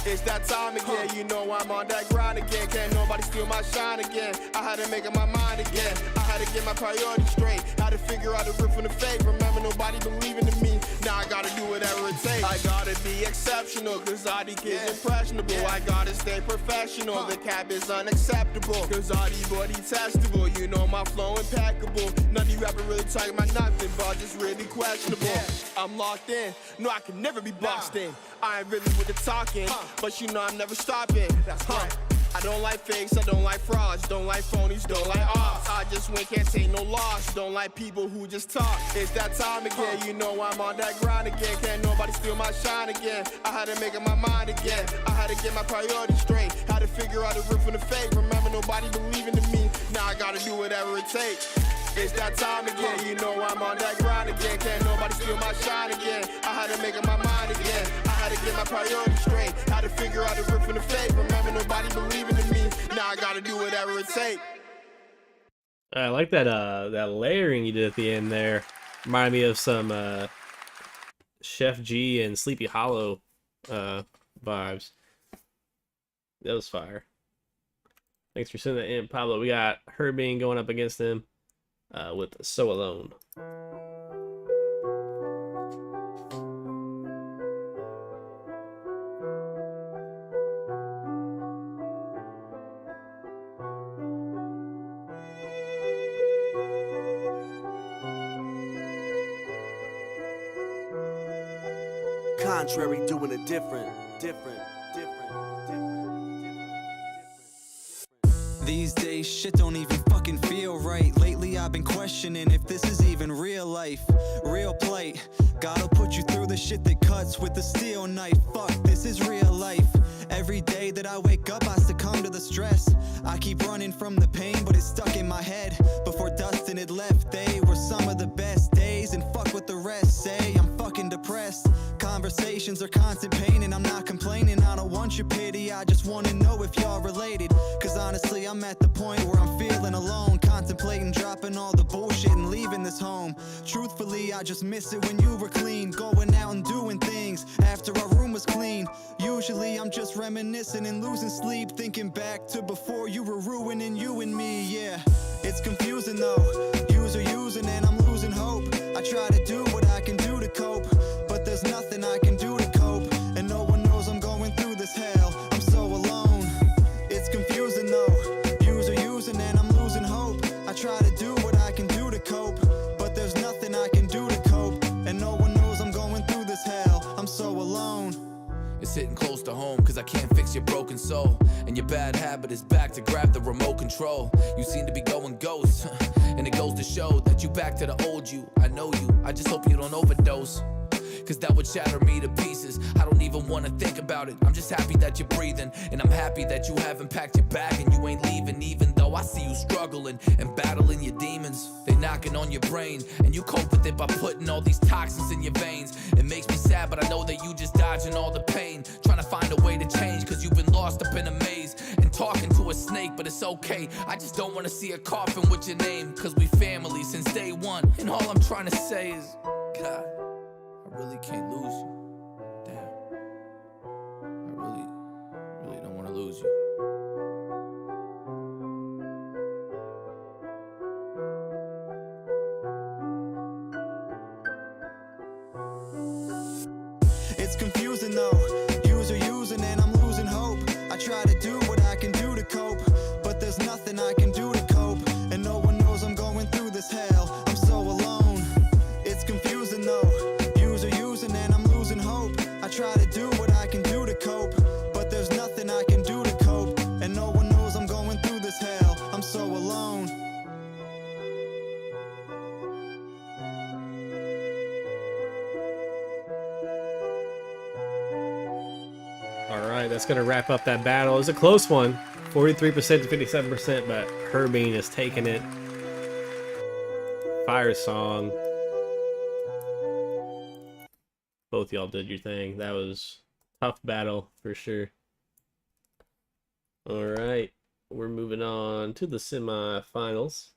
It's that time again, you know I'm on that grind again. Can't nobody steal my shine again. I had to make up my mind again. I had to get my priorities straight. Had to figure out the real from the fake. Remember, nobody believing in me. Now I gotta do whatever it takes. I gotta be exceptional, cause all these kids impressionable. I gotta stay professional, the cap is unacceptable. Cause all these body testable, you know my flow impeccable. None of you ever really talking about nothing, but just really questionable. I'm locked in, no I can never be boxed in. I ain't really with the talking, but you know I'm never stopping. That's right. I don't like fakes, I don't like frauds, don't like phonies, don't like ops. I just win, can't take no loss, don't like people who just talk. It's that time again, you know I'm on that grind again. Can't nobody steal my shine again. I had to make up my mind again. I had to get my priorities straight. Had to figure out the real from the fake. Remember, nobody believing in me. Now I gotta do whatever it takes. It's that time again, you know I'm on that grind again. Can't nobody steal my shine again. I had to make up my mind again. I had to get my priorities straight. Had to figure out the real from the fake. Remember, nobody believing in me. Now I gotta do whatever it takes. I like that that layering you did at the end there. Reminded me of some Chef G and Sleepy Hollow vibes. That was fire. Thanks for sending that in, Pablo. We got Herbing going up against him with So Alone. Contrary, doing it different. These days, shit don't even fucking feel right. Lately, I've been questioning if this is even real life. Real plight. God'll put you through the shit that cuts with the steel knife. Fuck, this is real life. Every day that I wake up, I succumb to the stress. I keep running from the pain, but it's stuck in my head. Before Dustin had left, they were some of the best days. And fuck what the rest say, I'm fucking depressed. Conversations are constant pain and I'm not complaining. I don't want your pity, I just wanna know if y'all related. Cause honestly, I'm at the point where I'm feeling alone. Contemplating dropping all the bullshit and leaving this home. Truthfully, I just miss it when you were clean. Going out and doing things after our room was clean. Usually I'm just reminiscing and losing sleep, thinking back to before you were ruining you and me, yeah. It's confusing though, yous are using and I'm losing hope. I try to do what I can do to cope, but there's nothing I can do to cope. And no one knows I'm going through this hell, I'm so alone. It's confusing though, yous are using and I'm losing hope. I try to do what I can do to cope, but there's nothing I can do to cope. And no one knows I'm going through this hell, I'm so alone. It's hitting close to home, cause I can't fix your broken soul. And your bad habit is back to grab the remote control. You seem to be going ghost, and it goes to show that you back to the old you. I know you, I just hope you don't overdose, cause that would shatter me to pieces. I don't even wanna think about it, I'm just happy that you're breathing. And I'm happy that you haven't packed your bag and you ain't leaving. Even though I see you struggling and battling your demons, they knocking on your brain, and you cope with it by putting all these toxins in your veins. It makes me sad, but I know that you just dodging all the pain, trying to find a way to change, cause you've been lost up in a maze and talking to a snake. But it's okay, I just don't wanna see a coffin with your name, cause we family since day one. And all I'm trying to say is, God, I really can't lose you. Damn. I really don't want to lose you. It's confusing though, yous are using and I'm losing hope. I try to do what I can do to cope, but there's nothing I can do to cope. And no right, that's gonna wrap up that battle. It was a close one, 43% to 57%, but Herbine is taking it. Fire Song. Both y'all did your thing. That was a tough battle for sure. All right, we're moving on to the semifinals.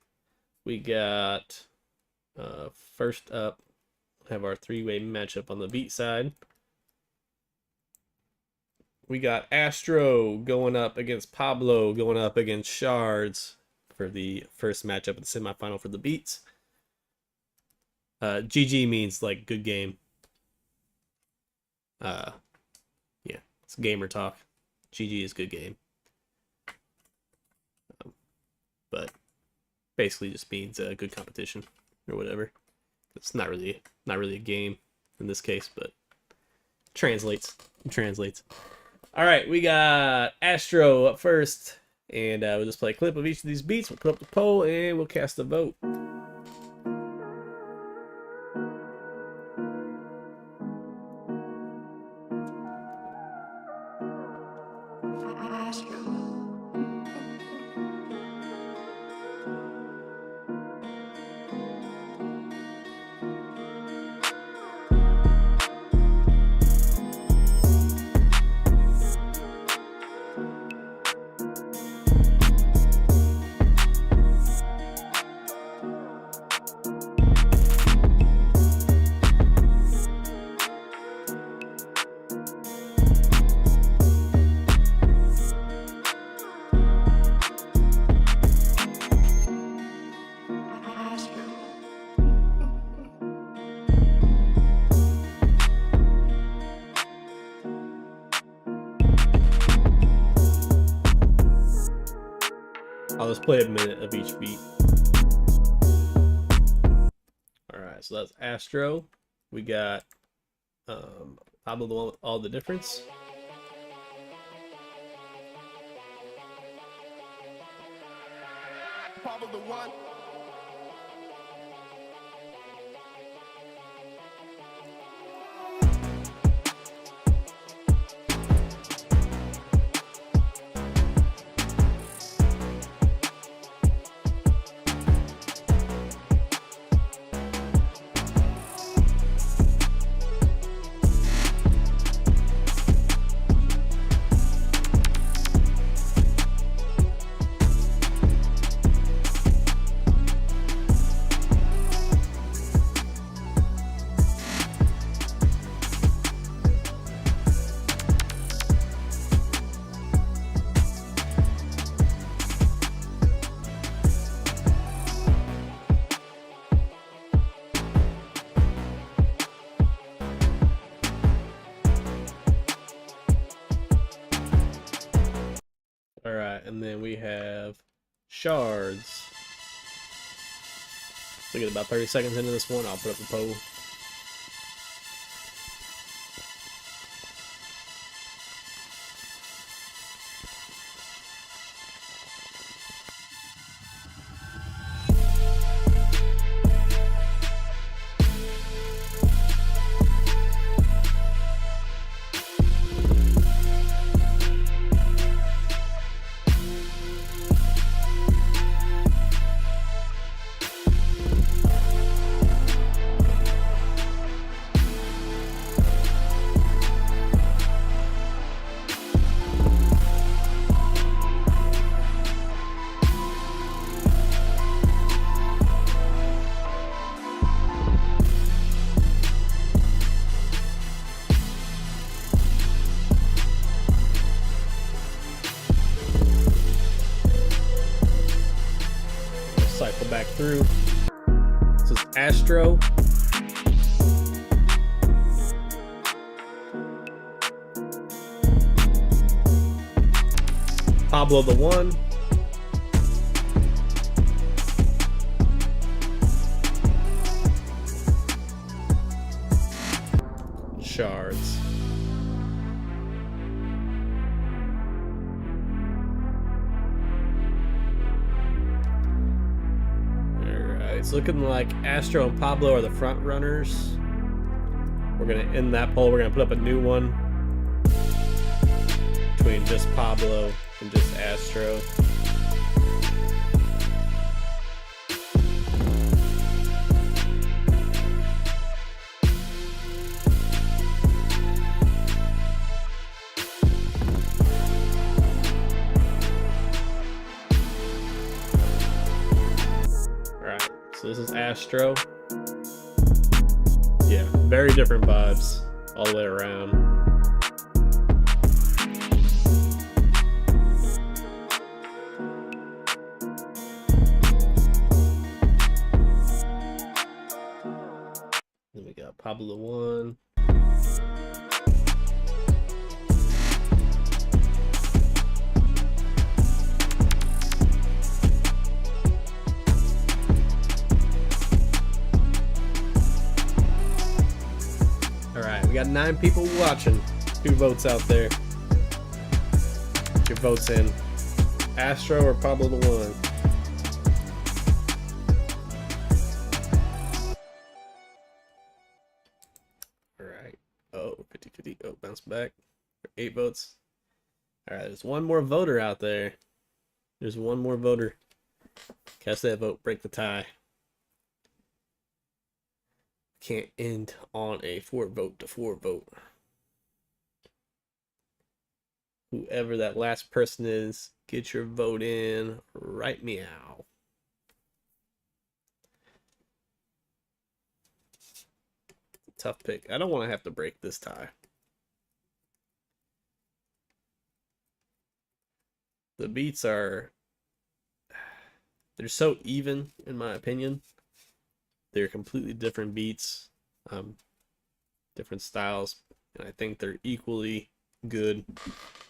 We got first up, have our three-way matchup on the beat side. We got Astro going up against Pablo, going up against Shards for the first matchup of the semifinal for the beats. GG means like good game. Yeah, it's gamer talk. GG is good game. But basically just means good competition or whatever. It's not really a game in this case, but translates. All right, we got Astro up first, and we'll just play a clip of each of these beats. We'll put up the poll, and we'll cast a vote. I'll just play a minute of each beat. Alright, so that's Astro. We got Pablo, the one with all the difference. Pablo the one. Alright, and then we have Shards. We get about 30 seconds into this one. I'll put up the poll. Cycle back through. This is Astro. Pablo the one. Shards. It's looking like Astro and Pablo are the front runners. We're gonna end that poll. We're gonna put up a new one. between just Pablo and just Astro. Alright, so this is Astro. Yeah, very different vibes all the way around. Then we got Pablo 1. Alright, we got 9 people watching. 2 votes out there. Get your votes in. Astro or Pablo the 1? Alright. Oh, 50-50. Oh, bounce back. 8 votes. Alright, there's one more voter out there. There's one more voter. Cast that vote. Break the tie. Can't end on a 4 vote to 4 vote. Whoever that last person is, get your vote in right meow. Tough pick. I don't want to have to break this tie. The beats are, they're so even in my opinion. They're completely different beats, different styles, and I think they're equally good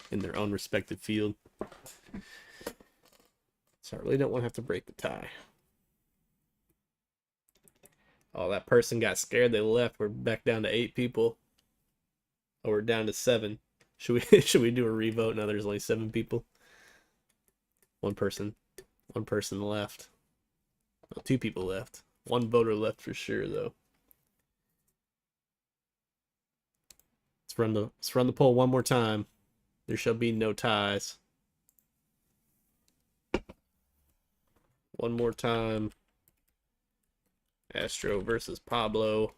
in their own respective field. So I really don't want to have to break the tie. Oh, that person got scared. They left. We're back down to 8 people. Oh, we're down to 7. Should we do a revote? Now there's only 7 people. One person left. Well, 2 people left. 1 voter left for sure, though. Let's run the poll one more time. There shall be no ties. One more time. Astro versus Pablo.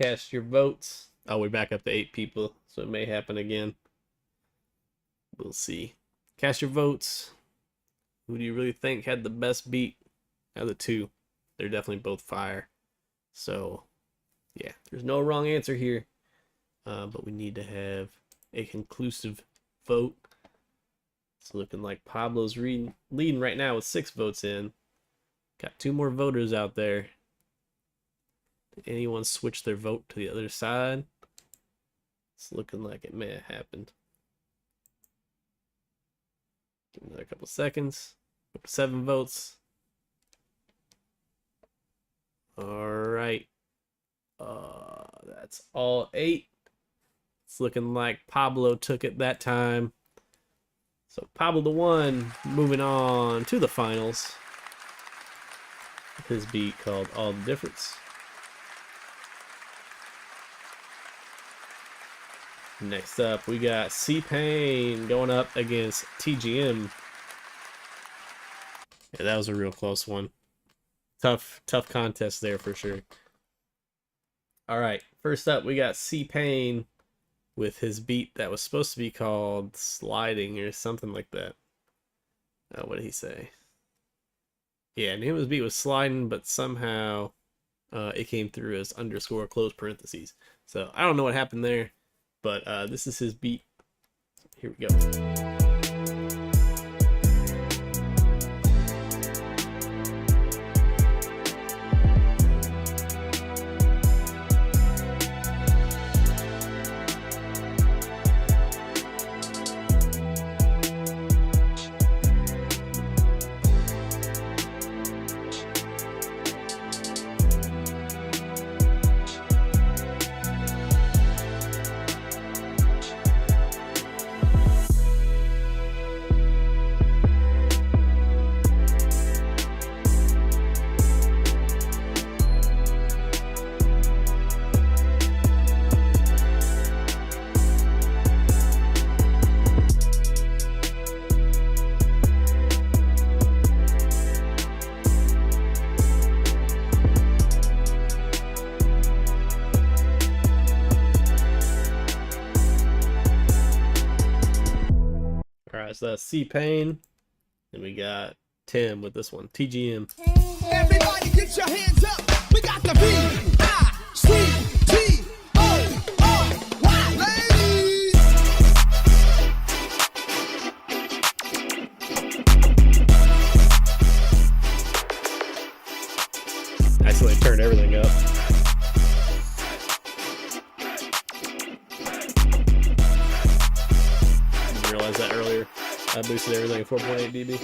Cast your votes. Oh, we're back up to 8 people, so it may happen again. We'll see. Cast your votes. Who do you really think had the best beat out of the 2? They're definitely both fire. So, yeah, there's no wrong answer here. But we need to have a conclusive vote. It's looking like Pablo's leading right now with 6 votes in. Got 2 more voters out there. Did anyone switch their vote to the other side? It's looking like it may have happened. Give another couple seconds. 7 votes. Alright. That's all 8. It's looking like Pablo took it that time. So Pablo the 1 moving on to the finals. His beat called All the Difference. Next up, we got C-Pain going up against TGM. Yeah, that was a real close one. Tough contest there for sure. All right, first up, we got C-Pain with his beat that was supposed to be called Sliding or something like that. What did he say? Yeah, and his beat was Sliding, but somehow it came through as underscore close parentheses. So I don't know what happened there. But this is his beat. Here we go. Alright, so that's C-Pain. And we got Tim with this one, TGM. Everybody get your hands up. We got the B-I-C-T-O-O-Y, ladies. Actually, turned everything up. Didn't realize that earlier. I boosted everything at 4.8 dB.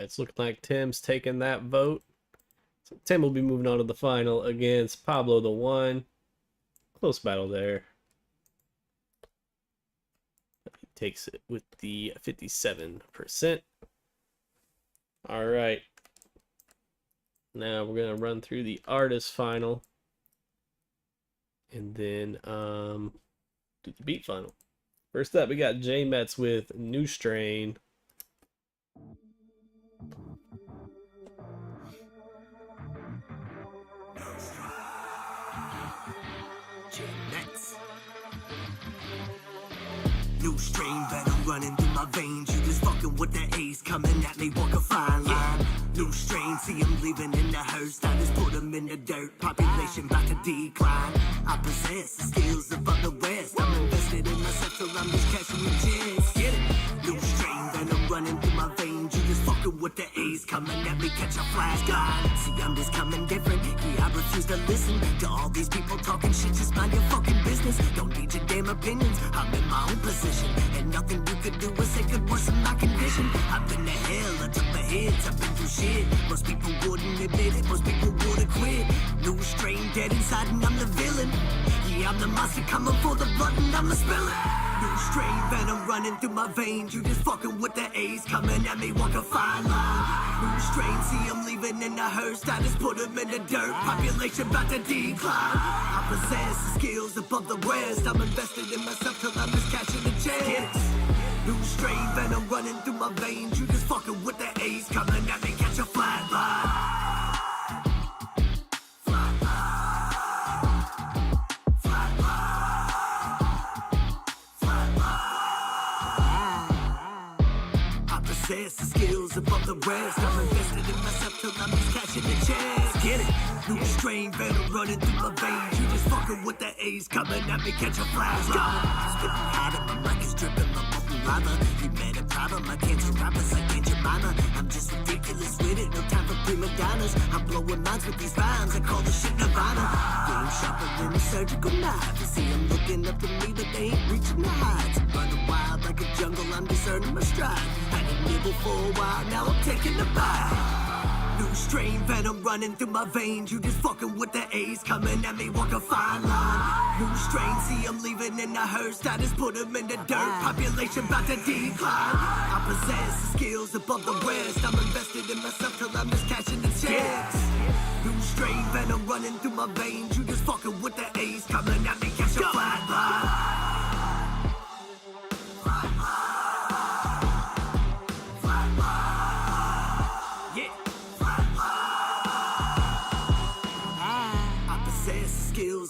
It's looking like Tim's taking that vote. So Tim will be moving on to the final against Pablo the One. Close battle there. He takes it with the 57%. All right. Now we're going to run through the artist final. And then do the beat final. First up, we got J Metz with New Strain. New strain venom running through my veins. You just fucking with the A's coming at me, walk a fine line. New strain, see him leaving in the hearse. I just put him in the dirt. Population about to decline. I possess the skills above the rest. I'm invested in myself till I'm just cashing the checks. Get it? New strain venom running through my veins. You just fucking with the A's coming at me, catch a flash gun. See, I'm just coming different. Yeah, I refuse to listen to all these people talking shit. Just mind your fucking business. Don't need your damn opinions. I'm in my own position, and nothing you could do is say could worsen my condition. I've been to hell, I took my hits, I've been through shit. Most people wouldn't admit it, most people would've quit. New strain dead inside and I'm the villain. Yeah, I'm the monster coming for the blood and I'ma spill it. New strain venom running through my veins. You just fucking with the A's coming at me, walk a fine line. New strain, see him leaving in the hearse. I just put him in the dirt, population about to decline. I possess the skills above the rest. I'm invested in myself till I'm just catching the chance. New strain venom running through my veins. You just fucking with the A's coming at me, catch a flat line. Possess the skills above the rest. I'm invested in myself till I'm just cashing the checks. Get it? New strain venom running through my veins. You just fucking with the A's coming at me, catch a flash line. Spitting hot and my mic is dripping, my molten lava. You met a problem, I can't survive us like Danger Mama. I'm just ridiculous with it, no time for prima donnas. I'm blowing minds with these rhymes, I call this shit Nirvana. Game sharper than a surgical knife. You see them looking up to me, but they ain't reaching the heights. Running wild like a jungle, I'm discerning my stride. Nibble for a while, now I'm taking a bite. New strain venom running through my veins. You just fucking with the A's coming at me, walk a fine line. New strain, see him leaving in the hearse. I just put him in the dirt, population about to decline. I possess the skills above the rest. I'm invested in myself till I'm just cashing the checks. New strain venom running through my veins. You just fucking with the A's coming at me, catch a flat line.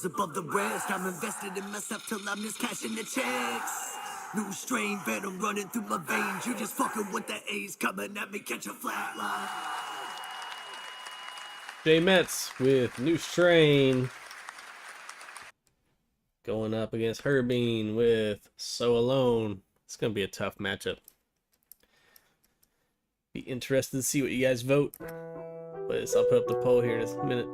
Above the rest, I'm invested in myself till I'm just cashing the checks. New strain venom running through my veins. You just fucking with the A's coming at me, catch a flat line. J Metz with New Strain going up against Herbean with So Alone. It's gonna be a tough matchup. Be interested to see what you guys vote. But I'll put up the poll here in a minute.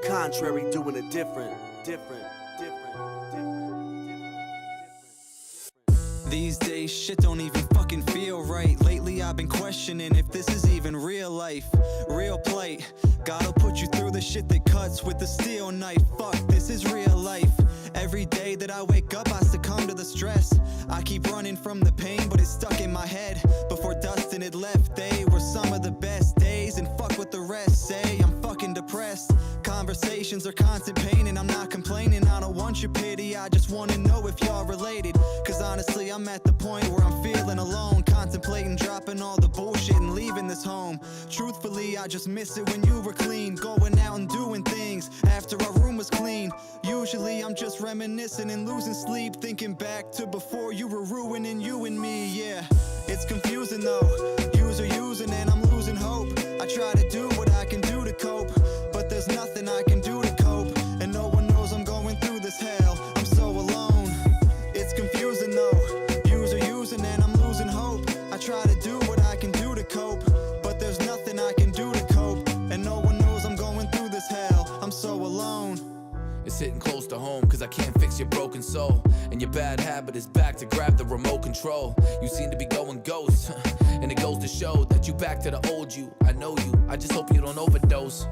contrary, doing it different. These days shit don't even fucking feel right. Lately I've been questioning if this is even real life. Real plight, God'll put you through the shit that cuts with the steel knife. Fuck, this is real life. Every day that I wake up I succumb to the stress. I keep running from the pain but it's stuck in my head. Before Dustin had left, they were some of the best days. And fuck what the rest say, I'm fucking depressed. Conversations are constant pain and I'm not complaining. I don't want your pity, I just wanna know if y'all related. Cause honestly I'm at the point where I'm feeling alone, contemplating dropping all the bullshit and leaving this home. Truthfully I just miss it when you were clean, going out and doing things after our room was clean. Usually I'm just reminiscing and losing sleep, thinking back to before you were ruining you and me. Yeah, it's confusing though, user using and I'm losing hope. I try to do what I can do to cope, but there's nothing I can do to cope. And no one knows I'm going through this hell, I'm so alone. It's confusing though, user using and I'm losing hope. I try to do what I can do to cope, but there's nothing I can do to cope. And no one knows I'm going through this hell, I'm so alone. It's hitting close to home, cause I can't fix your broken soul. And your bad habit is back to grab the remote control. You seem to be going ghost, and it goes to show that you back to the old you. I know you, I just hope you don't overdose,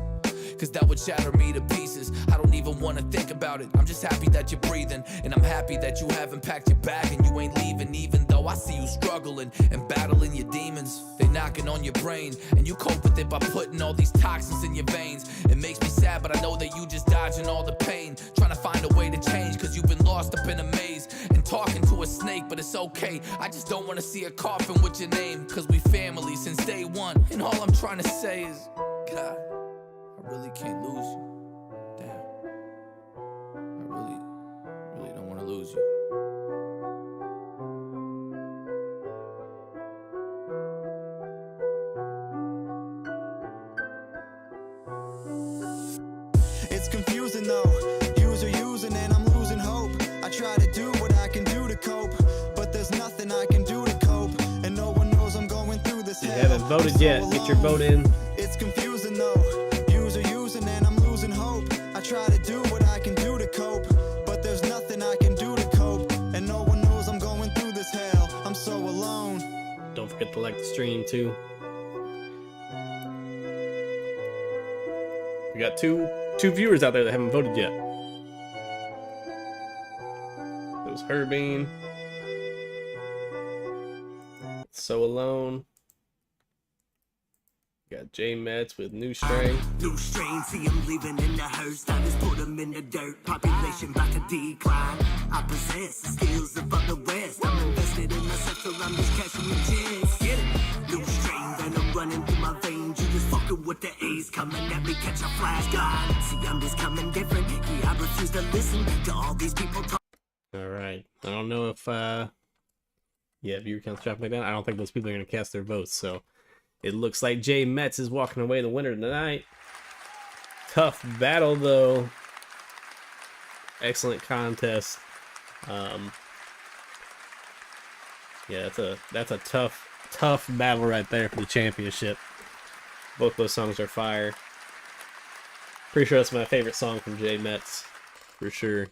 cause that would shatter me to pieces. I don't even wanna think about it, I'm just happy that you're breathing. And I'm happy that you haven't packed your bag and you ain't leaving. Even though I see you struggling and battling your demons, they knocking on your brain, and you cope with it by putting all these toxins in your veins. It makes me sad, but I know that you just dodging all the pain, trying to find a way to change, cause you've been lost up in a maze and talking to a snake. But it's okay, I just don't wanna see a coffin with your name, cause we family since day one. And all I'm trying to say is, God, I really can't lose you. Damn. I really don't want to lose you. It's confusing though, user using and I'm losing hope. I try to do what I can do to cope, but there's nothing I can do to cope. And no one knows I'm going through this hell. You haven't voted yet, get your vote in. It's confusing though, user using and I'm losing hope. I try to do what I can do to cope, but there's nothing I can do to cope. And no one knows I'm going through this hell, I'm so alone. Don't forget to like the stream too. We got two viewers out there that haven't voted yet. It was Herbean. So Alone. Got J Mets with New Strain. New strain, see him living in the house. I just put him in the dirt. Population back a decline. I possess the skills of the West. I'm invested in the sector, I'm just cashing the checks. Get it? New strain, then I'm running through my veins. You just fucking with the A's coming at me, catch a flash. God, see, I'm just coming different. Yeah, I refuse to listen to all these people talk. Alright. I don't know if yeah, viewer counts dropping like that. I don't think those people are gonna cast their votes, so it looks like J Mets is walking away the winner tonight. Tough battle though. Excellent contest. Yeah, that's a tough battle right there for the championship. Both those songs are fire. Pretty sure that's my favorite song from J Mets, for sure.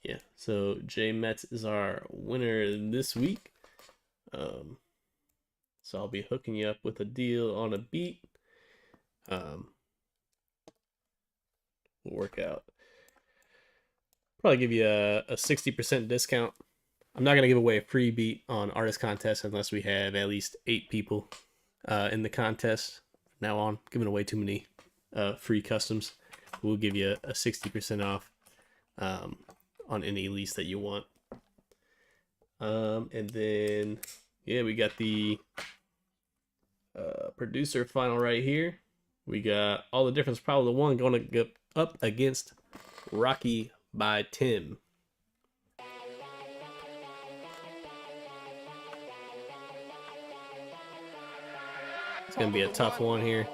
Yeah, so J Mets is our winner this week. So I'll be hooking you up with a deal on a beat. We'll work out. Probably give you a 60% discount. I'm not going to give away a free beat on artist contest unless we have at least 8 people in the contest. From now on, giving away too many free customs. We'll give you a 60% off on any lease that you want. And then, yeah, we got the producer final right here. We got All the Difference, Probably the One, going to go up against Rocky by Tim. It's going to be a tough one here.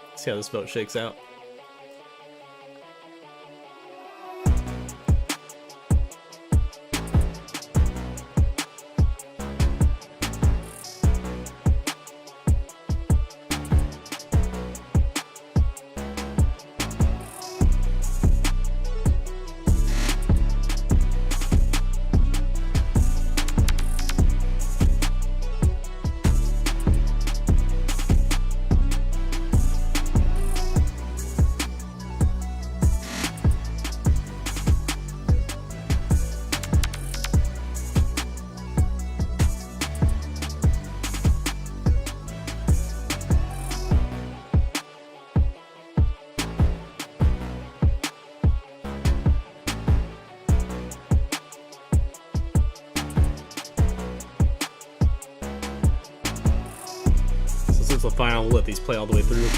Let's see how this vote shakes out. final. We'll let these play all the way through.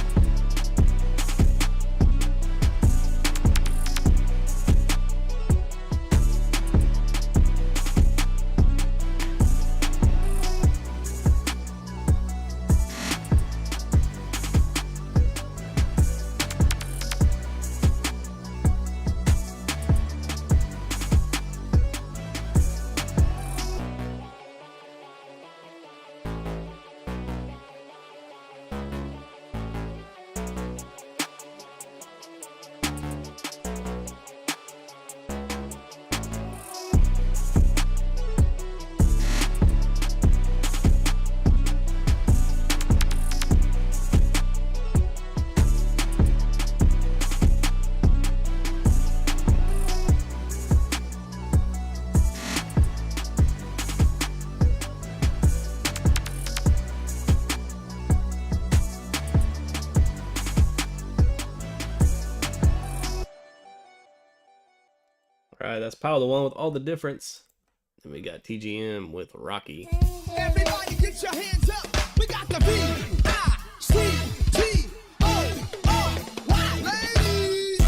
Alright, that's Power, the one with all the difference. Then we got TGM with Rocky. Everybody get your hands up. We got the B-I-C-T-O-O-Y. Ladies.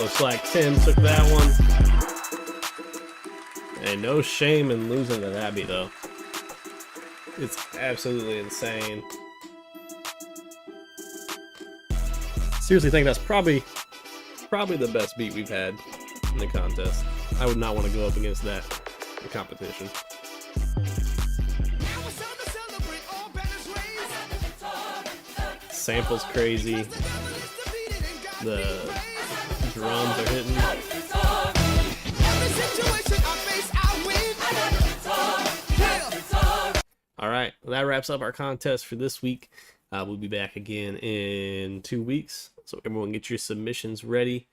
Looks like Tim took that one. And no shame in losing to Abby, though. It's absolutely insane. Seriously think that's probably the best beat we've had in the contest. I would not want to go up against that in competition. Sample's crazy. The drums are hitting. Alright, well, that wraps up our contest for this week. We'll be back again in 2 weeks. So everyone get your submissions ready.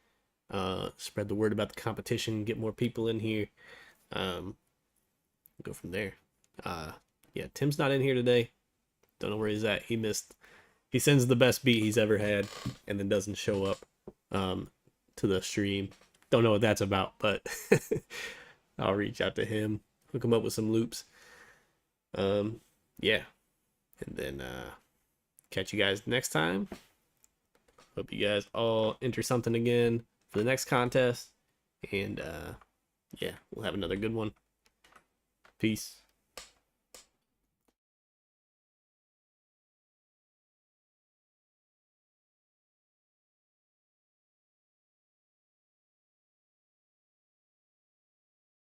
Spread the word about the competition. Get more people in here. Go from there. Yeah, Tim's not in here today. Don't know where he's at. He missed. He sends the best beat he's ever had and then doesn't show up to the stream. Don't know what that's about, but I'll reach out to him. Hook him up with some loops. Yeah. And then catch you guys next time. Hope you guys all enter something again for the next contest. And yeah, we'll have another good one. Peace.